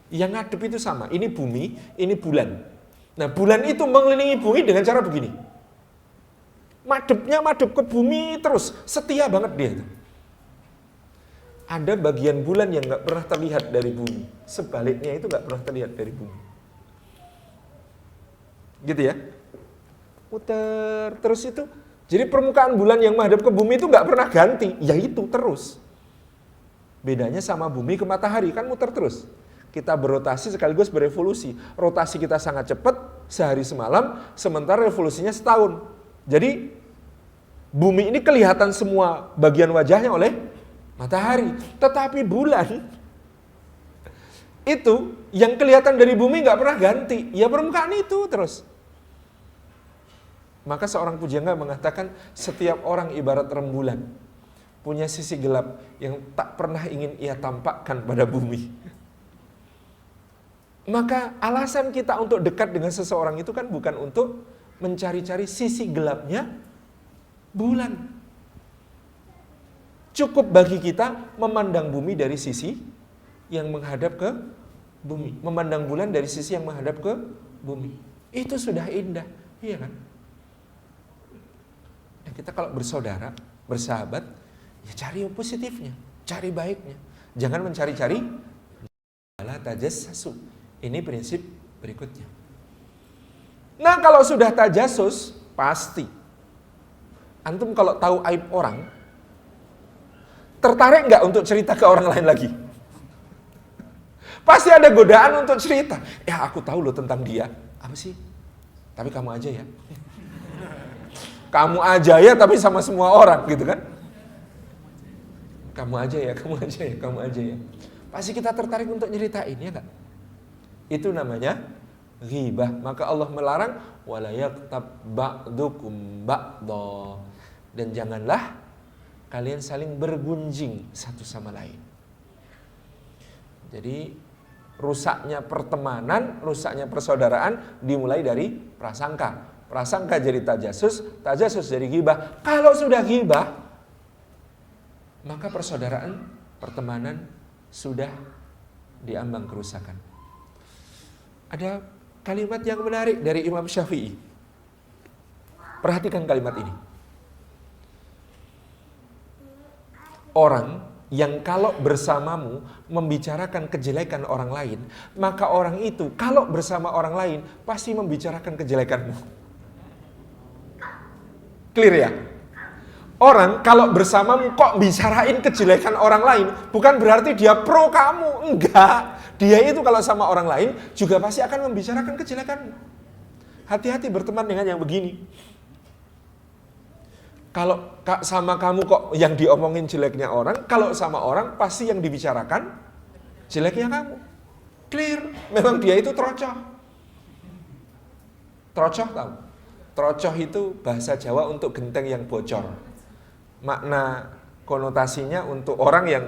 Yang ngadep itu sama. Ini bumi, ini bulan. Nah, bulan itu mengelilingi bumi dengan cara begini. Madep ke bumi terus. Setia banget dia itu. Ada bagian bulan yang nggak pernah terlihat dari bumi. Sebaliknya itu nggak pernah terlihat dari bumi. Gitu ya. Muter terus itu. Jadi permukaan bulan yang menghadap ke bumi itu nggak pernah ganti. Ya itu terus. Bedanya sama bumi ke matahari kan muter terus. Kita berotasi sekaligus berevolusi. Rotasi kita sangat cepat, sehari semalam, sementara revolusinya setahun. Jadi bumi ini kelihatan semua bagian wajahnya oleh matahari. Tetapi bulan itu yang kelihatan dari bumi nggak pernah ganti, ya permukaan itu terus. Maka seorang pujangga mengatakan setiap orang ibarat rembulan, punya sisi gelap yang tak pernah ingin ia tampakkan pada bumi. Maka alasan kita untuk dekat dengan seseorang itu kan bukan untuk mencari-cari sisi gelapnya bulan. Cukup bagi kita memandang bumi dari sisi yang menghadap ke bumi, memandang bulan dari sisi yang menghadap ke bumi. Itu sudah indah, iya kan? Dan kita kalau bersaudara, bersahabat, ya cari yang positifnya, cari baiknya. Jangan mencari-cari la tajassasu. Ini prinsip berikutnya. Nah, kalau sudah tajassus, pasti antum kalau tahu aib orang, tertarik nggak untuk cerita ke orang lain lagi? Pasti ada godaan untuk cerita. Ya aku tahu loh tentang dia. Apa sih? Tapi kamu aja ya. Kamu aja ya tapi sama semua orang gitu kan. Kamu aja ya, kamu aja ya, kamu aja ya. Pasti kita tertarik untuk nyeritain ya enggak? Itu namanya ghibah. Maka Allah melarang wala yaktab ba'dukum ba'dha. Dan janganlah kalian saling bergunjing satu sama lain. Jadi rusaknya pertemanan, rusaknya persaudaraan dimulai dari prasangka. Prasangka jadi tajasus, tajasus jadi ghibah. Kalau sudah ghibah, maka persaudaraan, pertemanan sudah diambang kerusakan. Ada kalimat yang menarik dari Imam Syafi'i. Perhatikan kalimat ini. Orang yang kalau bersamamu membicarakan kejelekan orang lain, maka orang itu kalau bersama orang lain pasti membicarakan kejelekanmu. Clear ya? Orang kalau bersamamu kok bicarain kejelekan orang lain, bukan berarti dia pro kamu, enggak. Dia itu kalau sama orang lain juga pasti akan membicarakan kejelekanmu. Hati-hati berteman dengan yang begini. Kalau sama kamu kok yang diomongin jeleknya orang, kalau sama orang pasti yang dibicarakan jeleknya kamu. Clear, memang dia itu trocoh. Trocoh tahu? Trocoh itu bahasa Jawa untuk genteng yang bocor. Makna konotasinya untuk orang yang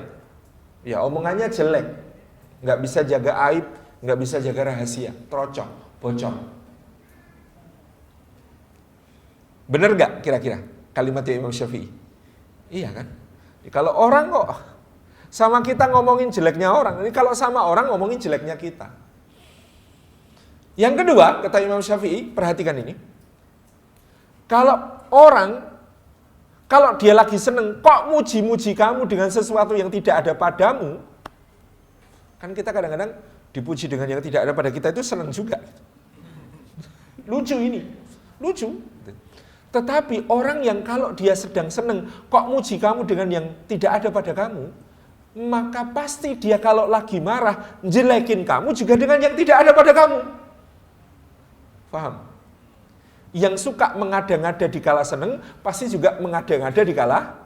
ya omongannya jelek, nggak bisa jaga aib, nggak bisa jaga rahasia. Trocoh, bocor. Bener nggak kira-kira kalimatnya Imam Syafi'i? Iya kan? Kalau orang kok sama kita ngomongin jeleknya orang, ini kalau sama orang ngomongin jeleknya kita. Yang kedua, kata Imam Syafi'i, perhatikan ini. Kalau orang, kalau dia lagi seneng, kok muji-muji kamu dengan sesuatu yang tidak ada padamu, kan kita kadang-kadang dipuji dengan yang tidak ada pada kita itu seneng juga. Lucu ini, lucu. Tetapi orang yang kalau dia sedang seneng, kok muji kamu dengan yang tidak ada pada kamu, maka pasti dia kalau lagi marah, jelekin kamu juga dengan yang tidak ada pada kamu. Paham? Yang suka mengada-ngada di kala seneng, pasti juga mengada-ngada di kala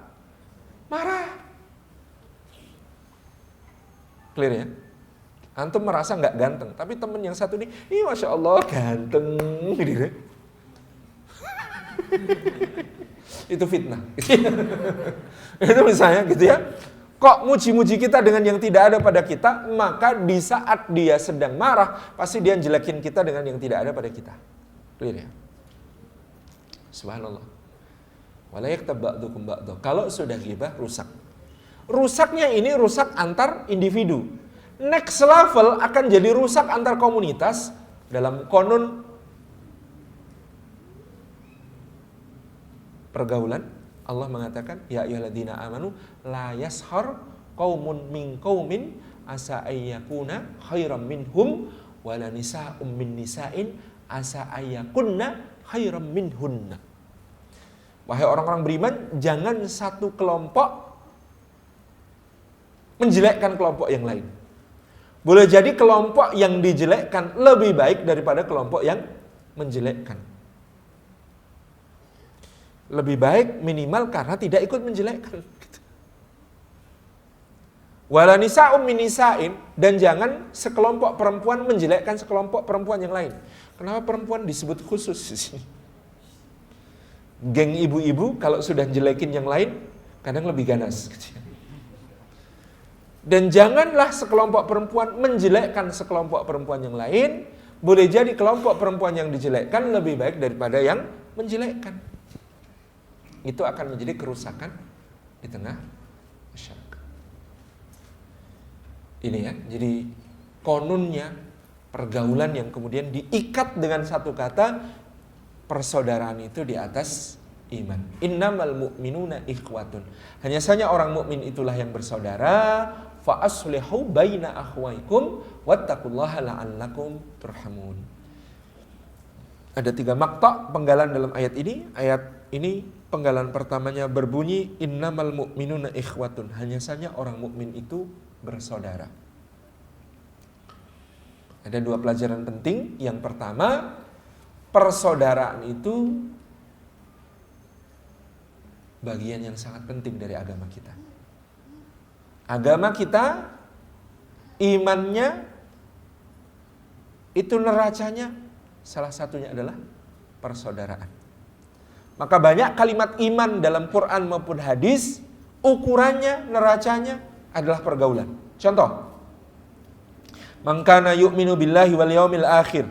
marah. Clear ya? Antum merasa nggak ganteng, tapi temen yang satu ini, Masya Allah ganteng, gitu. Itu fitnah. Itu misalnya gitu ya. Kok muji-muji kita dengan yang tidak ada pada kita, maka di saat dia sedang marah, pasti dia jelekin kita dengan yang tidak ada pada kita. Clear ya? Subhanallah. Wala yaktab ba'dukum ba'dha. Kalau sudah ghibah, rusak. Rusaknya ini rusak antar individu. Next level akan jadi rusak antar komunitas. Dalam konon pergaulan, Allah mengatakan, ya ayyuhalladzina amanu la yashar qaumun min qaumin asa ayyakuna khairam minhum wala nisa'um min nisa'in asa ayyakunna khairam minhunna. Wahai orang-orang beriman, jangan satu kelompok menjelekkan kelompok yang lain. Boleh jadi kelompok yang dijelekkan lebih baik daripada kelompok yang menjelekkan. Lebih baik minimal karena tidak ikut menjelekkan. Wala nisa'um min nisa'in, dan jangan sekelompok perempuan menjelekkan sekelompok perempuan yang lain. Kenapa perempuan disebut khusus di sini? Geng ibu-ibu kalau sudah jelekin yang lain kadang lebih ganas. Dan janganlah sekelompok perempuan menjelekkan sekelompok perempuan yang lain. Boleh jadi kelompok perempuan yang dijelekkan lebih baik daripada yang menjelekkan. Itu akan menjadi kerusakan di tengah masyarakat. Ini ya, jadi konunnya pergaulan yang kemudian diikat dengan satu kata, persaudaraan itu di atas iman. Innamal mu'minuna ikhwatun. Hanya saja orang mukmin itulah yang bersaudara. Fa aslihu baina akhwaikum wattaqullaha la'allakum turhamun. Ada 3 makta penggalan dalam ayat ini. Ayat ini penggalan pertamanya berbunyi innamal mu'minuna ikhwatun. Hanya saja orang mukmin itu bersaudara. Ada 2 pelajaran penting. Yang pertama, persaudaraan itu bagian yang sangat penting dari agama kita. Agama kita, imannya, itu neracanya salah satunya adalah persaudaraan. Maka banyak kalimat iman dalam Quran maupun hadis, ukurannya, neracanya adalah pergaulan. Contoh, man kana yu'minu billahi wal yaumil akhir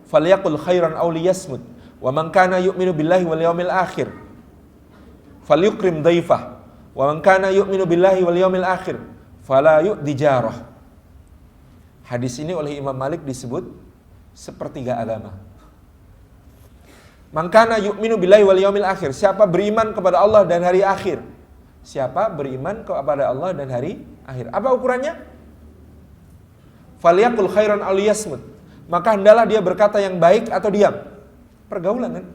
falyaqul khairan aw liyasmut, wa man kana yu'minu billahi wal yaumil akhir falyukrim dhaifah, wa man kana yu'minu billahi wal yaumil akhir fala yu'di jarah. Hadis ini oleh Imam Malik disebut sepertiga agama. Man kana yu'minu billahi wal yaumil akhir, siapa beriman kepada Allah dan hari akhir. Siapa beriman kepada Allah dan hari akhir. Apa ukurannya? Falyaqul khairan aw liyasmut, maka hendaklah dia berkata yang baik atau diam. Pergaulan kan?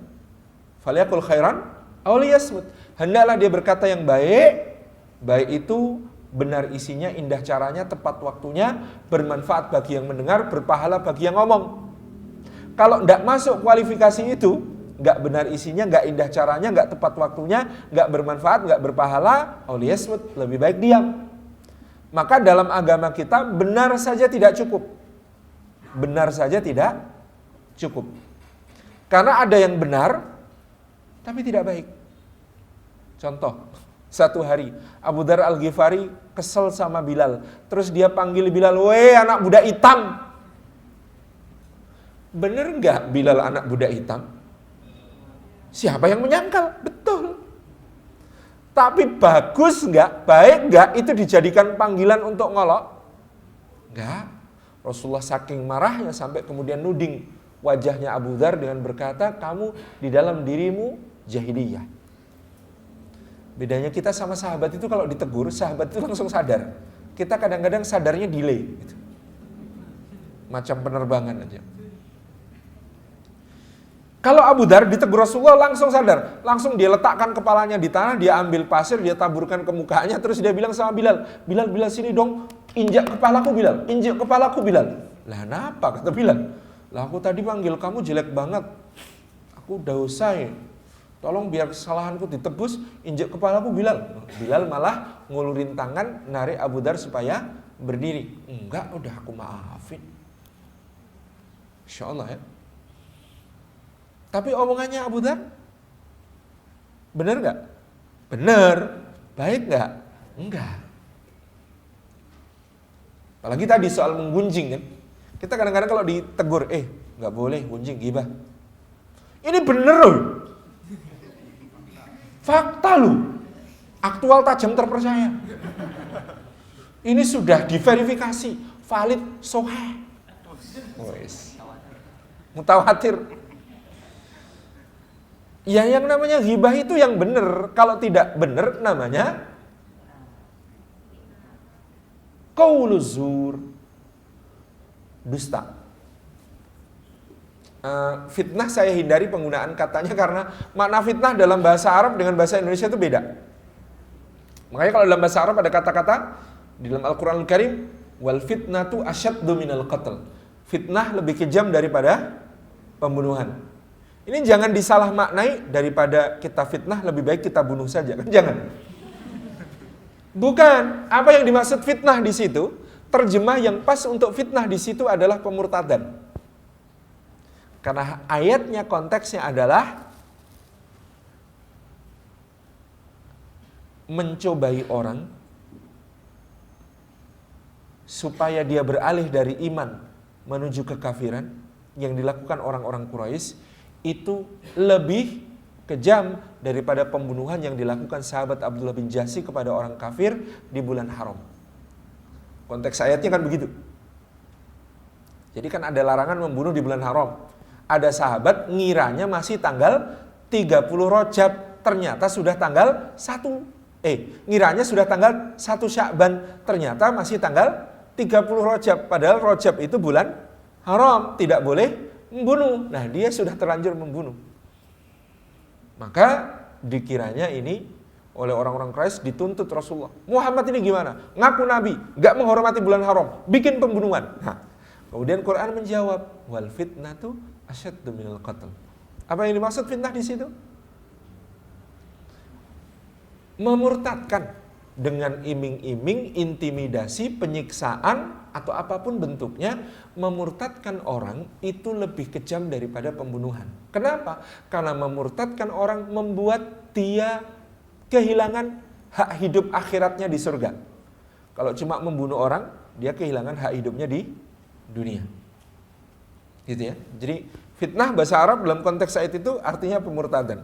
Falyaqul khairan aw liyasmut, hendaklah dia berkata yang baik. Baik itu benar isinya, indah caranya, tepat waktunya, bermanfaat bagi yang mendengar, berpahala bagi yang ngomong. Kalau tidak masuk kualifikasi itu, nggak benar isinya, nggak indah caranya, nggak tepat waktunya, nggak bermanfaat, nggak berpahala, aw liyasmut, lebih baik diam. Maka dalam agama kita benar saja tidak cukup. Benar saja tidak cukup. Karena ada yang benar tapi tidak baik. Contoh, satu hari Abu Dzar Al-Ghifari kesel sama Bilal. Terus dia panggil Bilal, "Weh anak budak hitam." Benar enggak Bilal anak budak hitam? Siapa yang menyangkal? Betul. Tapi bagus enggak, baik enggak itu dijadikan panggilan untuk ngolok? Enggak. Rasulullah saking marahnya sampai kemudian nuding wajahnya Abu Dzar dengan berkata, "Kamu di dalam dirimu jahiliyah." Bedanya kita sama sahabat itu kalau ditegur, sahabat itu langsung sadar. Kita kadang-kadang sadarnya delay gitu. Macam penerbangan aja. Kalau Abu Dzar ditegur Rasulullah langsung sadar. Langsung dia letakkan kepalanya di tanah, dia ambil pasir, dia taburkan ke mukanya, terus dia bilang sama Bilal, Bilal sini dong, injak kepalaku Bilal, injak kepalaku Bilal. Lah kenapa kata Bilal? Lah aku tadi panggil kamu jelek banget. Aku udah usai. Tolong biar kesalahanku ditebus, injak kepalaku Bilal. Bilal malah ngulurin tangan, narik Abu Dzar supaya berdiri. Enggak, udah aku maafin. Insya Allah ya. Tapi omongannya Abu Dzar benar nggak? Benar. Baik nggak? Enggak. Apalagi tadi soal menggunjing kan. Kita kadang-kadang kalau ditegur, nggak boleh gunjing, gibah. Ini bener loh. Fakta loh. Aktual, tajam, terpercaya. Ini sudah diverifikasi. Valid, sahih. Mutawatir. Ya yang namanya ghibah itu yang benar. Kalau tidak benar namanya qauluz zur, dusta. Fitnah saya hindari penggunaan katanya karena makna fitnah dalam bahasa Arab dengan bahasa Indonesia itu beda. Makanya kalau dalam bahasa Arab ada kata-kata di dalam Al-Qur'anul Karim, wal fitnatu asyaddu minal qatl. Fitnah lebih kejam daripada pembunuhan. Ini jangan disalah maknai, daripada kita fitnah lebih baik kita bunuh saja, kan? Jangan. Bukan. Apa yang dimaksud fitnah di situ? Terjemah yang pas untuk fitnah di situ adalah pemurtadan. Karena ayatnya konteksnya adalah mencobai orang supaya dia beralih dari iman menuju kekafiran yang dilakukan orang-orang Quraisy itu lebih kejam daripada pembunuhan yang dilakukan sahabat Abdullah bin Jahsy kepada orang kafir di bulan haram. Konteks ayatnya kan begitu. Jadi kan ada larangan membunuh di bulan haram. Ada sahabat ngiranya masih tanggal 30 Rajab, ternyata sudah tanggal 1. Ngiranya sudah tanggal 1 Sya'ban, ternyata masih tanggal 30 Rajab. Padahal Rajab itu bulan haram, tidak boleh membunuh. Nah, dia sudah terlanjur membunuh. Maka dikiranya ini oleh orang-orang Quraisy dituntut Rasulullah. Muhammad ini gimana? Ngaku nabi, gak menghormati bulan haram, bikin pembunuhan. Nah, kemudian Quran menjawab, wal fitnatu asyaddu minal qatl. Apa yang dimaksud fitnah di situ? Memurtadkan dengan iming-iming, intimidasi, penyiksaan atau apapun bentuknya, memurtadkan orang itu lebih kejam daripada pembunuhan. Kenapa? Karena memurtadkan orang membuat dia kehilangan hak hidup akhiratnya di surga. Kalau cuma membunuh orang, dia kehilangan hak hidupnya di dunia. Gitu ya. Jadi fitnah bahasa Arab dalam konteks ayat itu artinya pemurtadan.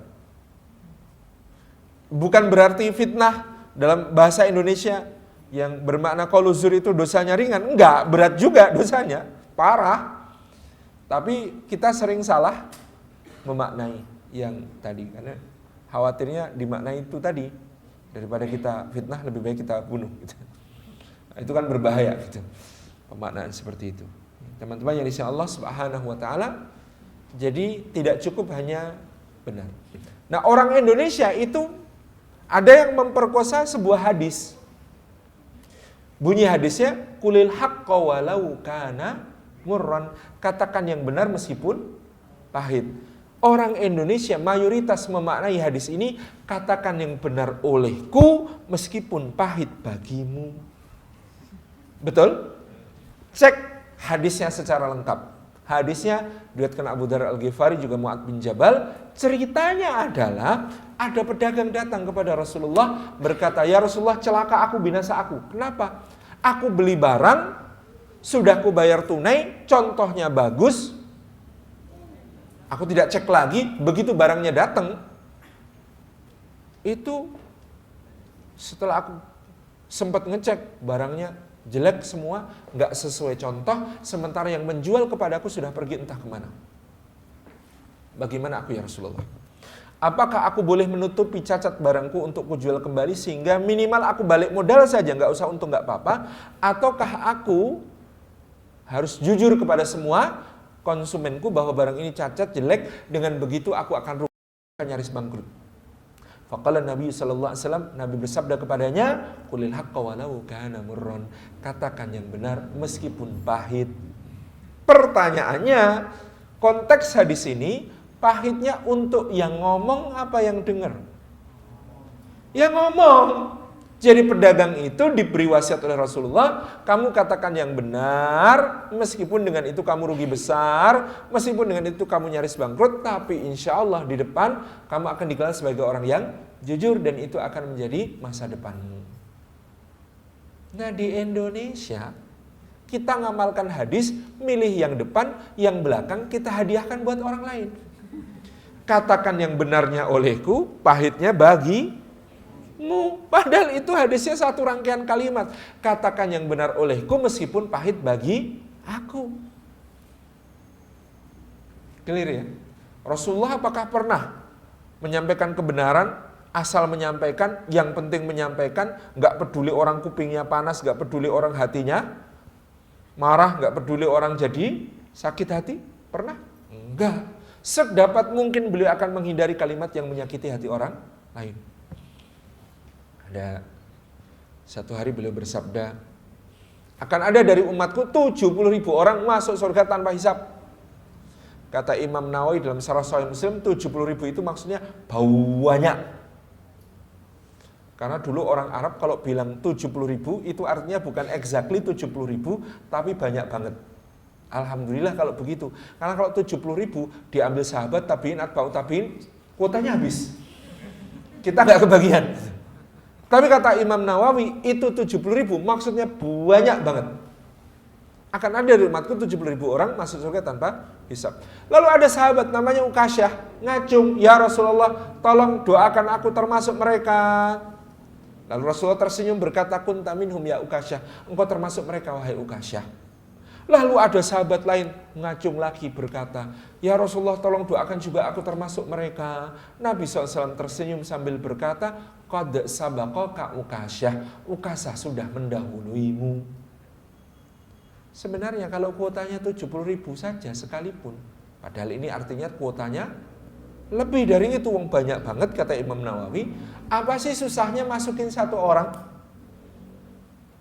Bukan berarti fitnah dalam bahasa Indonesia yang bermakna qaulu zur itu dosanya ringan. Enggak, berat juga dosanya, parah. Tapi kita sering salah memaknai yang tadi, karena khawatirnya dimaknai itu tadi, daripada kita fitnah lebih baik kita bunuh gitu. Nah, itu kan berbahaya gitu, pemaknaan seperti itu. Teman-teman yang disayang Allah Subhanahu wa taala, jadi tidak cukup hanya benar. Nah, orang Indonesia itu ada yang memperkosa sebuah hadis. Bunyi hadisnya, kulil haqqa walau kana murran. Katakan yang benar meskipun pahit. Orang Indonesia mayoritas memaknai hadis ini, katakan yang benar olehku meskipun pahit bagimu. Betul? Cek hadisnya secara lengkap. Hadisnya diriwayatkan Abu Dzar Al-Ghifari juga Mu'adz bin Jabal. Ceritanya adalah ada pedagang datang kepada Rasulullah berkata, ya Rasulullah, celaka aku, binasa aku. Kenapa? Aku beli barang, sudah aku bayar tunai, contohnya bagus. Aku tidak cek lagi, begitu barangnya datang, itu setelah aku sempat ngecek barangnya jelek semua, nggak sesuai contoh, sementara yang menjual kepadaku sudah pergi entah kemana. Bagaimana aku ya Rasulullah? Apakah aku boleh menutupi cacat barangku untuk kujual kembali sehingga minimal aku balik modal saja, nggak usah untung nggak apa-apa? Ataukah aku harus jujur kepada semua konsumenku bahwa barang ini cacat, jelek, dengan begitu aku akan rugi, akan nyaris bangkrut? Faqala Nabi sallallahu alaihi wasallam, Nabi bersabda kepadanya, qulil haqqa walau kana murran. Katakan yang benar meskipun pahit. Pertanyaannya, konteks hadis ini pahitnya untuk yang ngomong apa yang dengar? Yang ngomong. Jadi pedagang itu diberi wasiat oleh Rasulullah, kamu katakan yang benar, meskipun dengan itu kamu rugi besar, meskipun dengan itu kamu nyaris bangkrut, tapi insya Allah di depan kamu akan dikenal sebagai orang yang jujur dan itu akan menjadi masa depanmu. Nah, di Indonesia kita ngamalkan hadis, milih yang depan, yang belakang kita hadiahkan buat orang lain. Katakan yang benarnya olehku, pahitnya bagimu. Padahal itu hadisnya satu rangkaian kalimat. Katakan yang benar olehku meskipun pahit bagi aku. Clear ya? Rasulullah apakah pernah menyampaikan kebenaran, asal menyampaikan, yang penting menyampaikan, gak peduli orang kupingnya panas, gak peduli orang hatinya marah, gak peduli orang jadi sakit hati? Pernah? Enggak. Sedapat mungkin beliau akan menghindari kalimat yang menyakiti hati orang lain. Ada satu hari beliau bersabda, akan ada dari umatku 70.000 orang masuk surga tanpa hisab. Kata Imam Nawawi dalam Syarah Sahih Muslim, 70.000 itu maksudnya banyak. Karena dulu orang Arab kalau bilang 70.000 itu artinya bukan exactly 70.000, tapi banyak banget. Alhamdulillah kalau begitu. Karena kalau 70.000 diambil sahabat, tabiin, atba'ut tabiin, kuotanya habis. Kita nggak kebagian. Tapi kata Imam Nawawi, itu 70.000 maksudnya banyak banget. Akan ada di umatku 70.000 orang masuk surga tanpa hisab. Lalu ada sahabat namanya Ukasyah, ngacung, ya Rasulullah, tolong doakan aku termasuk mereka. Lalu Rasulullah tersenyum berkata, kunta minhum ya Ukasyah, engkau termasuk mereka wahai Ukasyah. Lalu ada sahabat lain ngacung lagi berkata, ya Rasulullah tolong doakan juga aku termasuk mereka. Nabi SAW tersenyum sambil berkata, qad sabaqaka Ukasyah, Ukasyah sudah mendahuluimu. Sebenarnya kalau kuotanya 70.000 saja sekalipun, padahal ini artinya kuotanya lebih dari itu, wong banyak banget kata Imam Nawawi. Apa sih susahnya masukin satu orang?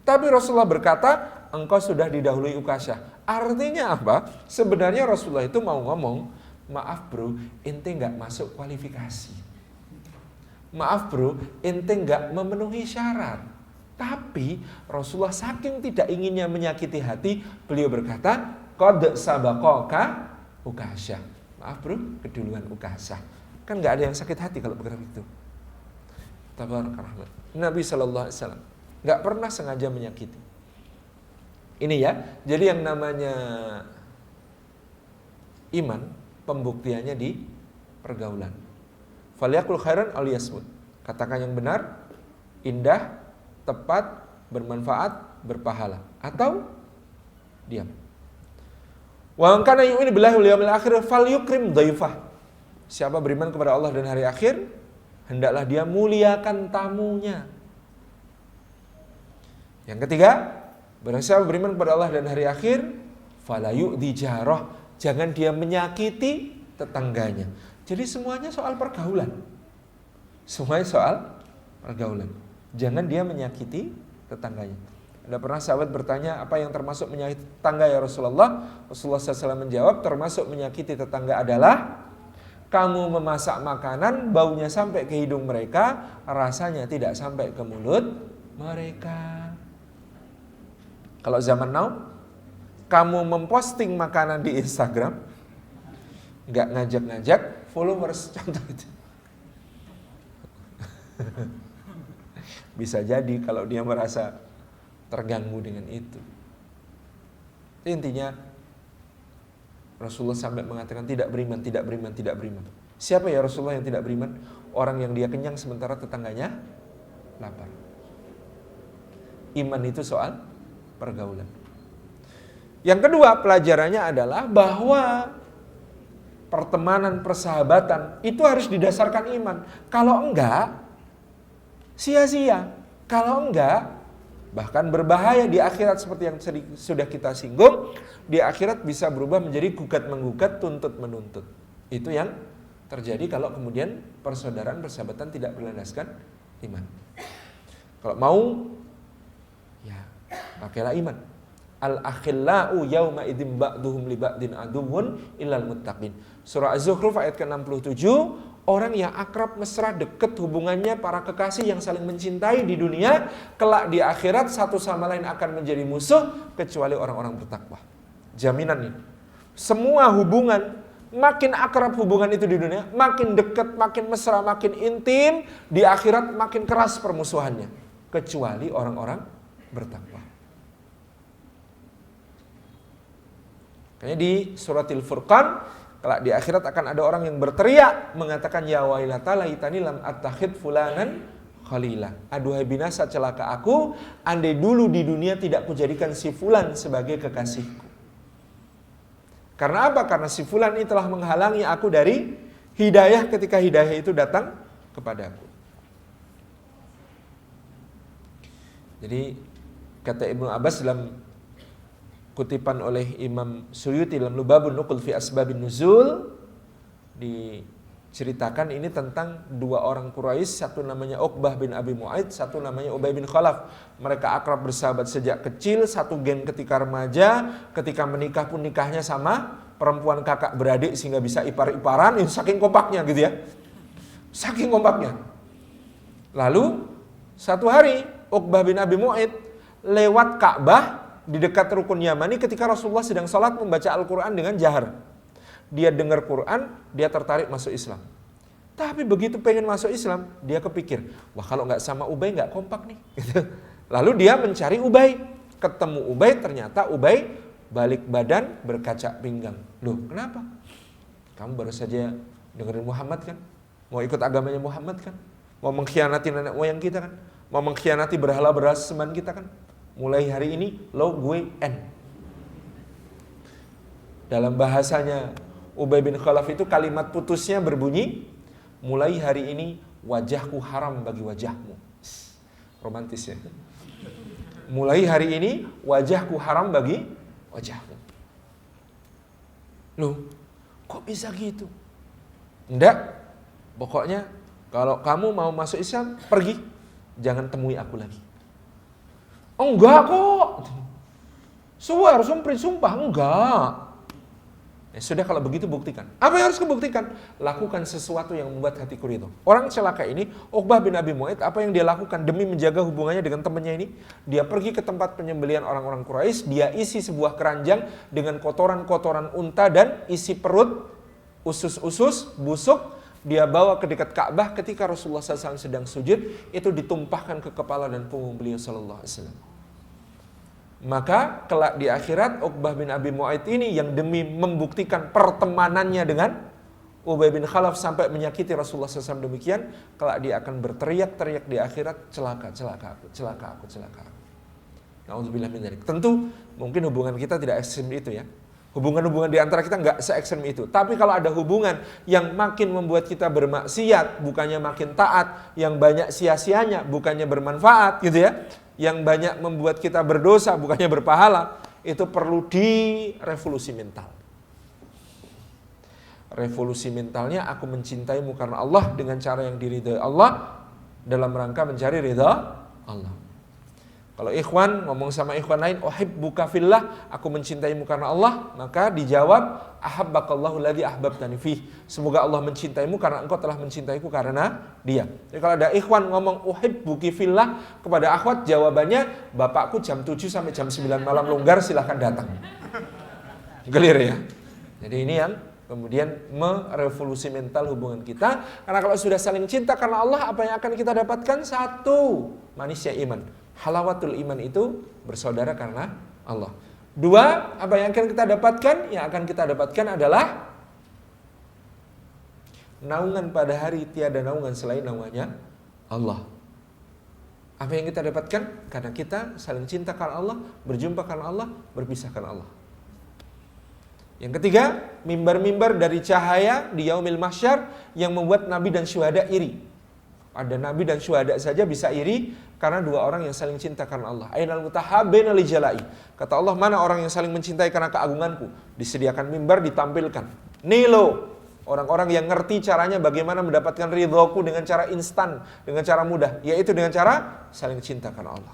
Tapi Rasulullah berkata, engkau sudah didahului Ukasyah. Artinya apa? Sebenarnya Rasulullah itu mau ngomong, maaf bro, ente nggak masuk kualifikasi. Maaf bro, ente nggak memenuhi syarat. Tapi Rasulullah saking tidak inginnya menyakiti hati, beliau berkata, qad sabaqaka Ukasyah. Maaf bro, keduluan Ukasyah. Kan nggak ada yang sakit hati kalau berkata itu. Tabarakallah. Nabi SAW nggak pernah sengaja menyakiti. Ini ya, jadi yang namanya iman, pembuktiannya di pergaulan. Falyaqul khairan aw liyasmut. Katakan yang benar, indah, tepat, bermanfaat, berpahala. Atau diam. Wa man kana yu'minu billahi wal yawmil akhir falyukrim dhaifah. Siapa beriman kepada Allah dan hari akhir, hendaklah dia muliakan tamunya. Yang ketiga, barang siapa beriman kepada Allah dan hari akhir, fala yu'dhi jarah, jangan dia menyakiti tetangganya. Jadi semuanya soal pergaulan. Semuanya soal pergaulan. Jangan dia menyakiti tetangganya. Ada pernah sahabat bertanya, apa yang termasuk menyakiti tetangga ya Rasulullah? Rasulullah SAW menjawab, termasuk menyakiti tetangga adalah kamu memasak makanan, baunya sampai ke hidung mereka, rasanya tidak sampai ke mulut mereka. Kalau zaman now, kamu memposting makanan di Instagram, nggak ngajak-ngajak followers, contoh itu. Bisa jadi kalau dia merasa terganggu dengan itu. Intinya Rasulullah sampai mengatakan tidak beriman, tidak beriman, tidak beriman. Siapa ya Rasulullah yang tidak beriman? Orang yang dia kenyang sementara tetangganya lapar. Iman itu soal pergaulan. Yang kedua pelajarannya adalah bahwa pertemanan, persahabatan itu harus didasarkan iman. Kalau enggak, sia-sia. Kalau enggak, bahkan berbahaya di akhirat seperti yang sudah kita singgung. Di akhirat bisa berubah menjadi gugat-menggugat, tuntut-menuntut. Itu yang terjadi kalau kemudian persaudaraan, persahabatan tidak berlandaskan iman. Kalau mau, ya pakailah iman. Al-akhillau yawma idzin ba'duhum li ba'din aduwwun illal muttaqin. Surah Az-Zukhruf ayat ke-67, orang yang akrab, mesra, dekat hubungannya para kekasih yang saling mencintai di dunia, kelak di akhirat satu sama lain akan menjadi musuh kecuali orang-orang bertakwa. Jaminan ini. Semua hubungan, makin akrab hubungan itu di dunia, makin dekat, makin mesra, makin intim, di akhirat makin keras permusuhannya kecuali orang-orang bertakwa. Kayaknya di suratil Furqan, kalau di akhirat akan ada orang yang berteriak mengatakan ya wailata laitani lam attakhid fulanan khalila. Aduhai binasa celaka aku, andai dulu di dunia tidak kujadikan si fulan sebagai kekasihku. Karena apa? Karena si fulan ini telah menghalangi aku dari hidayah ketika hidayah itu datang kepadaku. Jadi kata Ibnu Abbas dalam kutipan oleh Imam Suyuti dalam Lubabun Nuqul fi Asbabin Nuzul, diceritakan ini tentang dua orang Quraisy, satu namanya Uqbah bin Abi Mu'aid, satu namanya Ubay bin Khalaf. Mereka akrab bersahabat sejak kecil, satu geng ketika remaja, ketika menikah pun nikahnya sama perempuan kakak beradik sehingga bisa ipar-iparan, saking kompaknya gitu ya. Saking kompaknya. Lalu Satu hari Uqbah bin Abi Mu'ayt lewat Ka'bah di dekat Rukun Yamani ketika Rasulullah sedang sholat membaca Al-Quran dengan jahar. Dia dengar Quran, dia tertarik masuk Islam. Tapi begitu pengen masuk Islam, dia kepikir, wah kalau nggak sama Ubay nggak kompak nih. Lalu dia mencari Ubay. Ketemu Ubay, ternyata Ubay balik badan berkaca pinggang. Loh, kenapa? Kamu baru saja dengerin Muhammad kan? Mau ikut agamanya Muhammad kan? Mau mengkhianati nenek moyang kita kan? Mau mengkhianati berhala-berhala sembahan kita kan? Mulai hari ini, lo gue end. Dalam bahasanya Ubay bin Khalaf itu kalimat putusnya berbunyi, mulai hari ini wajahku haram bagi wajahmu. Romantis ya. Mulai hari ini wajahku haram bagi wajahmu. Loh, kok bisa gitu? Enggak. Pokoknya kalau kamu mau masuk Islam, pergi. Jangan temui aku lagi. Oh enggak kok. Suar, sumpah, enggak. Ya sudah kalau begitu buktikan. Apa yang harus kebuktikan? Lakukan sesuatu yang membuat hatiku ridho. Orang celaka ini, Uqbah bin Abi Mu'ayt, apa yang dia lakukan demi menjaga hubungannya dengan temannya ini? Dia pergi ke tempat penyembelihan orang-orang Quraisy, dia isi sebuah keranjang dengan kotoran-kotoran unta dan isi perut, usus-usus, busuk. Dia bawa ke dekat Ka'bah ketika Rasulullah SAW sedang sujud, itu ditumpahkan ke kepala dan punggung beliau sallallahu alaihi wasallam. Maka kelak di akhirat Uqbah bin Abi Mu'ayt ini yang demi membuktikan pertemanannya dengan Ubay bin Khalaf sampai menyakiti Rasulullah SAW demikian, kelak dia akan berteriak-teriak di akhirat, celaka aku. Na'udzubillah min dzalik. Tentu mungkin hubungan kita tidak ekstrim itu ya. Hubungan-hubungan di antara kita nggak se-ekstrem itu. Tapi kalau ada hubungan yang makin membuat kita bermaksiat, bukannya makin taat, yang banyak sia-sianya, bukannya bermanfaat gitu ya, yang banyak membuat kita berdosa, bukannya berpahala, itu perlu direvolusi mental. Revolusi mentalnya, aku mencintaimu karena Allah dengan cara yang diridhai Allah dalam rangka mencari ridha Allah. Kalau ikhwan ngomong sama ikhwan lain, uhibbuka fillah, aku mencintaimu karena Allah, maka dijawab, ahabbakallahu alladzi ahbabtani fih. Semoga Allah mencintaimu karena engkau telah mencintaiku karena Dia. Jadi kalau ada ikhwan ngomong uhibbuki fillah kepada akhwat, jawabannya, bapakku jam 7 sampai jam 9 malam longgar, silahkan datang. Clear ya? Jadi ini yang kemudian merevolusi mental hubungan kita. Karena kalau sudah saling cinta karena Allah, apa yang akan kita dapatkan? Satu, manisnya iman. Halawatul iman itu bersaudara karena Allah. Dua, apa yang akan kita dapatkan? Yang akan kita dapatkan adalah naungan pada hari tiada naungan selain naungannya Allah. Apa yang kita dapatkan? Karena kita saling cinta karena Allah, berjumpa karena Allah, berpisah karena Allah. Yang ketiga, mimbar-mimbar dari cahaya di yaumil mahsyar yang membuat nabi dan syuhada iri. Ada nabi dan syuhada saja bisa iri karena dua orang yang saling cinta karena Allah. Ainal mutahabbina li jalai. Kata Allah, mana orang yang saling mencintai karena keagunganku? Disediakan mimbar, ditampilkan. Nih lo, orang-orang yang ngerti caranya bagaimana mendapatkan ridhoku dengan cara instan, dengan cara mudah, yaitu dengan cara saling cinta karena Allah.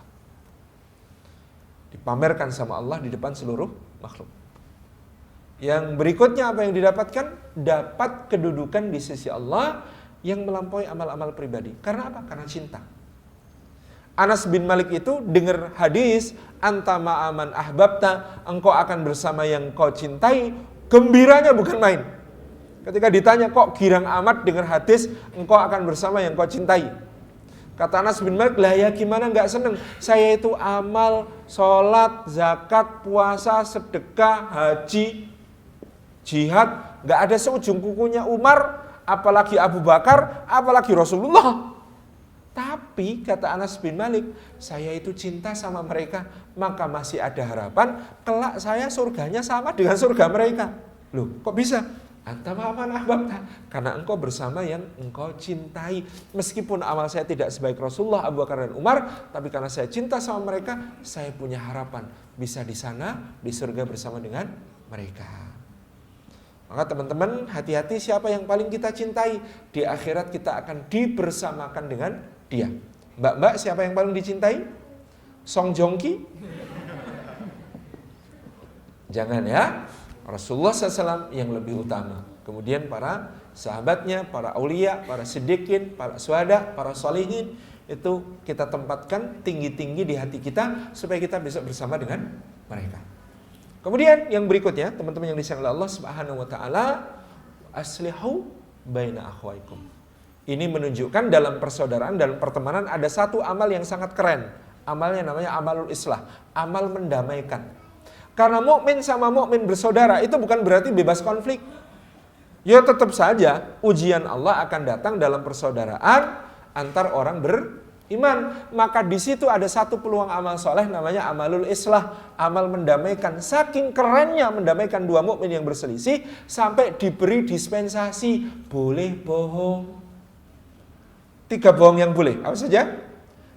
Dipamerkan sama Allah di depan seluruh makhluk. Yang berikutnya apa yang didapatkan? Dapat kedudukan di sisi Allah yang melampaui amal-amal pribadi. Karena apa? Karena cinta. Anas bin Malik itu dengar hadis, anta ma'aman ahbabta, engkau akan bersama yang kau cintai, gembiranya bukan main. Ketika ditanya, kok girang amat dengar hadis, engkau akan bersama yang kau cintai. Kata Anas bin Malik, lah ya gimana nggak seneng? Saya itu amal, sholat, zakat, puasa, sedekah, haji, jihad, nggak ada seujung kukunya Umar, apalagi Abu Bakar, apalagi Rasulullah. Tapi kata Anas bin Malik, saya itu cinta sama mereka, maka masih ada harapan kelak saya surganya sama dengan surga mereka. Loh, kok bisa? Anta ma'aman ahbabta, karena engkau bersama yang engkau cintai. Meskipun amal saya tidak sebaik Rasulullah, Abu Bakar dan Umar, tapi karena saya cinta sama mereka, saya punya harapan bisa di sana, di surga bersama dengan mereka. Maka teman-teman, hati-hati siapa yang paling kita cintai. Di akhirat kita akan dibersamakan dengan dia. Mbak-mbak, siapa yang paling dicintai? Song Joong Ki? Jangan ya. Rasulullah SAW yang lebih utama. Kemudian para sahabatnya, para aulia, para siddiqin, para syuhada, para sholihin. itu kita tempatkan tinggi-tinggi di hati kita supaya kita besok bersama dengan mereka. Kemudian yang berikutnya, teman-teman yang disayang oleh Allah Subhanahu wa taala, aslihu baina akhwaikum. Ini menunjukkan dalam persaudaraan, dalam pertemanan ada satu amal yang sangat keren. Amalnya namanya amalul islah, amal mendamaikan. Karena mukmin sama mukmin bersaudara itu bukan berarti bebas konflik. Ya tetap saja ujian Allah akan datang dalam persaudaraan antar orang beriman. Maka di situ ada satu peluang amal soleh namanya amalul islah, amal mendamaikan. Saking kerennya mendamaikan dua mukmin yang berselisih sampai diberi dispensasi boleh bohong. 3 bohong yang boleh, apa saja?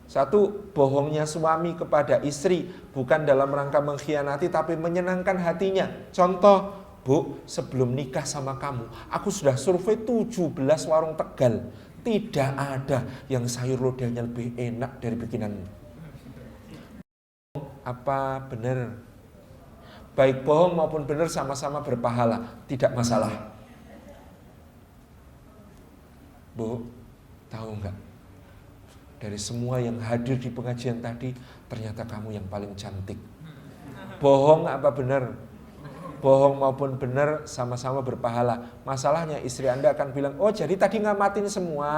1, bohongnya suami kepada istri bukan dalam rangka mengkhianati tapi menyenangkan hatinya. Contoh, Bu, sebelum nikah sama kamu, aku sudah survei 17 warung Tegal. Tidak ada yang sayur lodehnya lebih enak dari bikinanmu. Apa benar? Baik bohong maupun benar sama-sama berpahala, tidak masalah. Bu, tahu enggak? Dari semua yang hadir di pengajian tadi, ternyata kamu yang paling cantik. Bohong apa benar? Bohong maupun benar sama-sama berpahala. Masalahnya istri Anda akan bilang, oh jadi tadi ngamatin semua.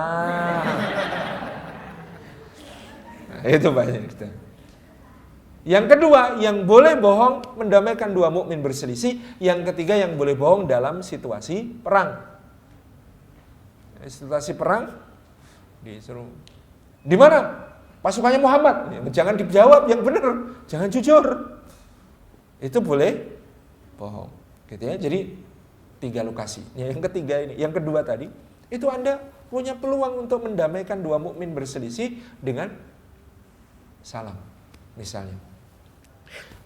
Nah, itu banyak kita. Yang kedua, yang boleh bohong mendamaikan dua mukmin berselisih. Yang ketiga, yang boleh bohong dalam situasi perang. Situasi perang disuruh di mana? Pasukannya Muhammad. Jangan dijawab yang benar, jangan jujur. Itu boleh bohong, gitu ya. Jadi 3 lokasi. Yang ketiga ini, yang kedua tadi, itu Anda punya peluang untuk mendamaikan dua mukmin berselisih dengan salam. Misalnya,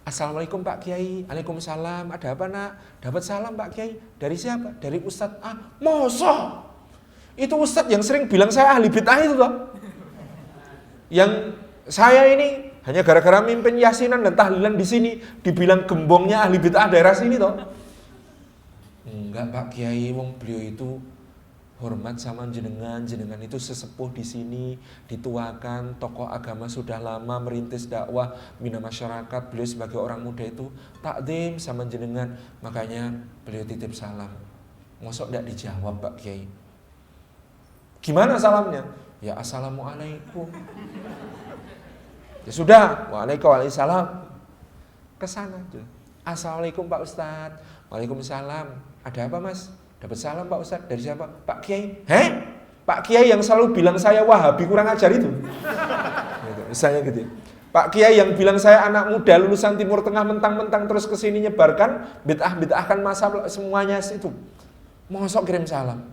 Assalamualaikum Pak Kiai. Waalaikumsalam. Ada apa nak? Dapat salam Pak Kiai. Dari siapa? Dari Ustadz A. Mosok? Itu Ustadz yang sering bilang saya ahli bid'ah itu toh. Yang saya ini hanya gara-gara mimpin yasinan dan tahlilan di sini dibilang gembongnya ahli bid'ah daerah sini toh. Enggak Pak Kiai, wong beliau itu hormat sama jenengan itu sesepuh di sini, dituakan, tokoh agama sudah lama merintis dakwah bina masyarakat, beliau sebagai orang muda itu takdim sama jenengan, makanya beliau titip salam. Mosok enggak dijawab Pak Kiai. Gimana salamnya? Ya assalamualaikum. Ya sudah, waalaikumsalam. Kesana tuh. Assalamualaikum Pak Ustadz. Waalaikumsalam. Ada apa Mas? Dapat salam Pak Ustadz. Dari siapa? Pak Kiai. Pak Kiai yang selalu bilang saya Wahabi kurang ajar itu. Gitu, misalnya gitu. Pak Kiai yang bilang saya anak muda lulusan Timur Tengah mentang-mentang terus kesini nyebarkan bid'ah-bid'ahkan masa semuanya itu. Mosok kirim salam.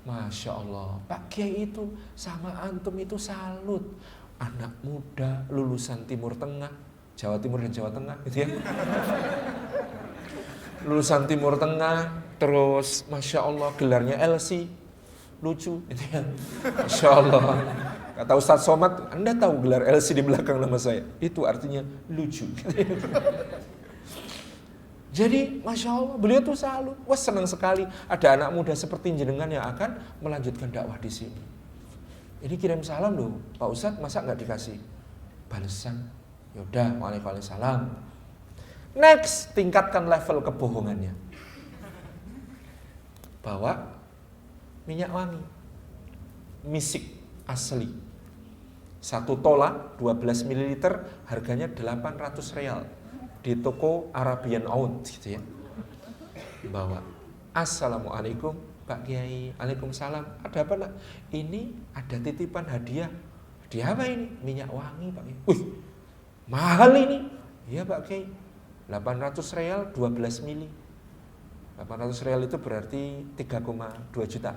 Masya Allah, Pak Kiai itu sama antum itu salut. Anak muda lulusan Timur Tengah, Jawa Timur dan Jawa Tengah gitu ya. Lulusan Timur Tengah, terus Masya Allah gelarnya LC, lucu gitu ya. Masya Allah. Kata Ustadz Somad, Anda tahu gelar LC di belakang nama saya? Itu artinya lucu gitu ya. Jadi Masya Allah beliau tuh salut. Wah senang sekali ada anak muda seperti jenengan yang akan melanjutkan dakwah di sini. Ini kirim salam loh Pak Ustadz, masa nggak dikasih balasan? Yaudah, waalaikumsalam. Next, tingkatkan level kebohongannya. Bawa minyak wangi misik asli 1 tola 12 ml harganya 800 real di toko Arabian Oud gitu ya. Bawa. Assalamualaikum Pak Kiai. Waalaikumsalam. Ada apa nak? Ini ada titipan hadiah. Hadiah apa ini? Minyak wangi Pak Kiai. Wih, mahal ini. Iya Pak Kiai. 800 real 12 mili. 800 real itu berarti 3,2 juta.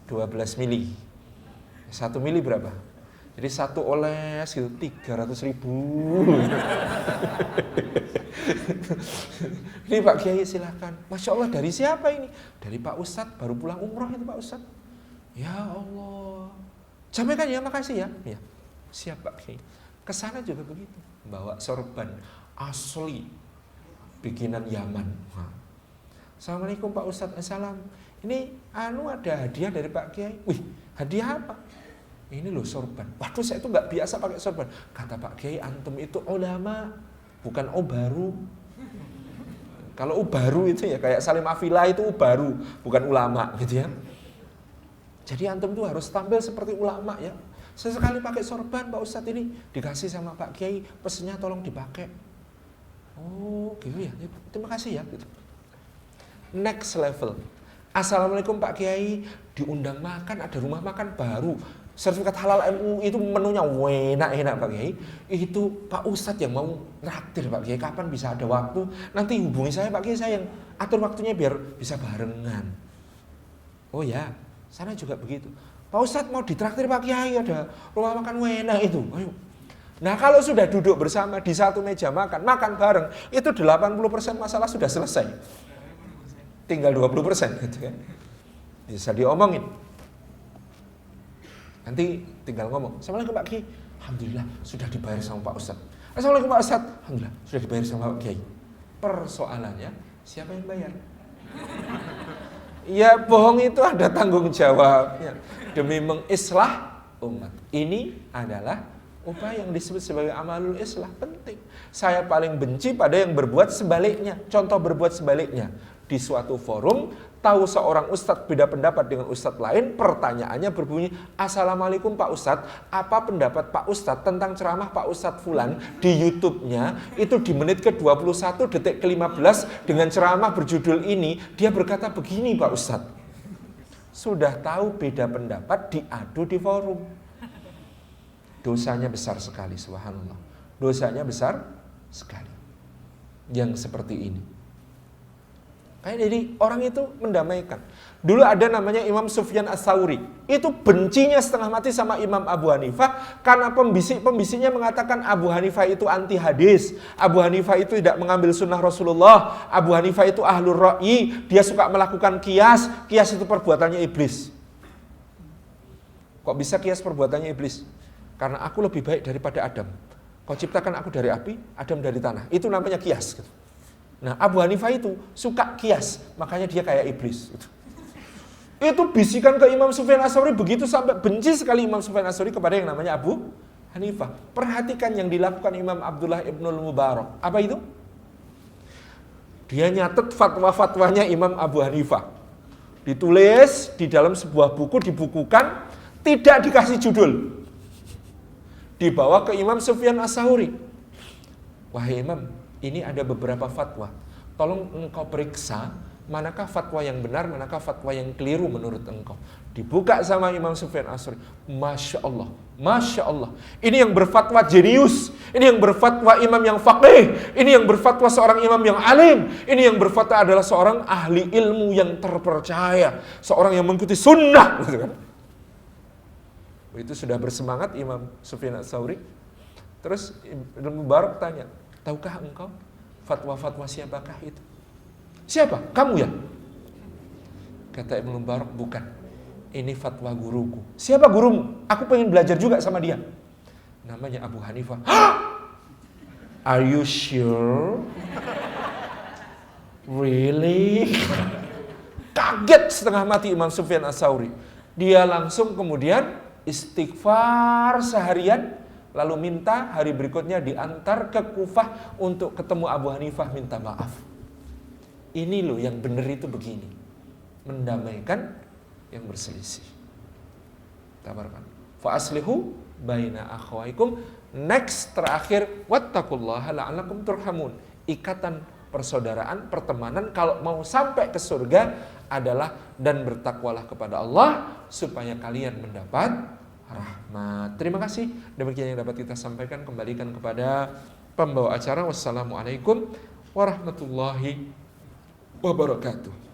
12 mili. 1 mili berapa? Jadi 1 oles gitu 300.000. Ini Pak Kiai silahkan. Masya Allah dari siapa ini? Dari Pak Ustadz, baru pulang umroh itu Pak Ustadz. Ya Allah. Sampaikan ya, makasih ya. Ya, siap Pak Kiai. Kesana juga begitu. Bawa sorban asli bikinan Yaman. Assalamualaikum Pak Ustadz. Assalam. Ini ada hadiah dari Pak Kiai. Wih, hadiah apa? Ini loh sorban. Waduh, saya itu nggak biasa pakai sorban. Kata Pak Kiai, antum itu ulama, bukan ubaru. Kalau ubaru itu ya kayak Salim Afila itu ubaru, bukan ulama gitu ya. Jadi antum tuh harus tampil seperti ulama ya. Sesekali pakai sorban, Pak Ustadz, ini dikasih sama Pak Kiai, pesennya tolong dipakai. Oh gitu ya, terima kasih ya gitu. Next level. Assalamualaikum Pak Kiai, diundang makan, ada rumah makan baru, sertifikat halal MUI itu menunya enak-enak Pak Kiai. Itu Pak Ustadz yang mau traktir Pak Kiai, kapan bisa ada waktu, nanti hubungi saya Pak Kiai, saya yang atur waktunya biar bisa barengan. Oh ya, sana juga begitu. Pak Ustadz mau ditraktir Pak Kiai, ada rumah makan enak itu, ayo. Nah kalau sudah duduk bersama di satu meja makan bareng, itu 80% masalah sudah selesai. Tinggal 20% gitu kan. Bisa diomongin. Nanti tinggal ngomong, Assalamualaikum Pak Kiai, alhamdulillah sudah dibayar sama Pak Ustadz. Assalamualaikum Pak Ustadz, alhamdulillah sudah dibayar sama Pak Kiai. Persoalannya, siapa yang bayar? Ya bohong itu ada tanggung jawabnya. Demi mengislah umat. Ini adalah upaya yang disebut sebagai amalul islah, penting. Saya paling benci pada yang berbuat sebaliknya. Contoh berbuat sebaliknya. Di suatu forum, tahu seorang ustadz beda pendapat dengan ustadz lain, pertanyaannya berbunyi, Assalamualaikum Pak Ustadz, apa pendapat Pak Ustadz tentang ceramah Pak Ustadz Fulan di YouTube-nya, itu di menit ke-21 detik ke-15 dengan ceramah berjudul ini, dia berkata begini Pak Ustadz. Sudah tahu beda pendapat, diadu di forum. Dosanya besar sekali, subhanallah. Dosanya besar sekali. Yang seperti ini. Kayak jadi orang itu mendamaikan. Dulu ada namanya Imam Sufyan Ats-Tsauri. Itu bencinya setengah mati sama Imam Abu Hanifah karena pembisik-pembisiknya mengatakan Abu Hanifah itu anti hadis. Abu Hanifah itu tidak mengambil sunnah Rasulullah. Abu Hanifah itu ahlur ra'yi. Dia suka melakukan kias. Kias itu perbuatannya iblis. Kok bisa kias perbuatannya iblis? Karena aku lebih baik daripada Adam. Kau ciptakan aku dari api, Adam dari tanah. Itu namanya kias. Nah, Abu Hanifah itu suka kias, makanya dia kayak iblis. Itu bisikan ke Imam Sufyan Ats-Tsauri begitu sampai benci sekali Imam Sufyan Ats-Tsauri kepada yang namanya Abu Hanifah. Perhatikan yang dilakukan Imam Abdullah Ibnul Mubarak. Apa itu? Dia nyatet fatwa-fatwanya Imam Abu Hanifah. Ditulis di dalam sebuah buku, dibukukan, tidak dikasih judul. Dibawa ke Imam Sufyan Ats-Tsauri. Wahai Imam, ini ada beberapa fatwa. Tolong engkau periksa manakah fatwa yang benar, manakah fatwa yang keliru menurut engkau. Dibuka sama Imam Sufyan Ats-Tsauri. Masya Allah, Masya Allah. Ini yang berfatwa jenius. Ini yang berfatwa imam yang faqih. Ini yang berfatwa seorang imam yang alim. Ini yang berfatwa adalah seorang ahli ilmu yang terpercaya. Seorang yang mengikuti sunnah. Itu sudah bersemangat Imam Sufyan Ats-Tsauri. Terus Ibnu Mubarak tanya, tahukah engkau fatwa-fatwa siapakah itu? Siapa? Kamu ya? Kata Ibnu Mubarak, bukan. Ini fatwa guruku. Siapa gurumu? Aku pengen belajar juga sama dia. Namanya Abu Hanifah. Are you sure? Really? Kaget setengah mati Imam Sufyan Ats-Tsauri. Dia langsung kemudian istighfar seharian. Lalu minta hari berikutnya diantar ke Kufah untuk ketemu Abu Hanifah minta maaf. Ini loh yang benar itu begini. Mendamaikan yang berselisih. Tabarkan. Fa aslihu baina akhwaikum. Next terakhir, wattaqullaha la'allakum turhamun. Ikatan persaudaraan, pertemanan kalau mau sampai ke surga adalah dan bertakwalah kepada Allah supaya kalian mendapat rahmat. Terima kasih. Demikian yang dapat kita sampaikan. Kembalikan kepada pembawa acara. Wassalamualaikum warahmatullahi wabarakatuh.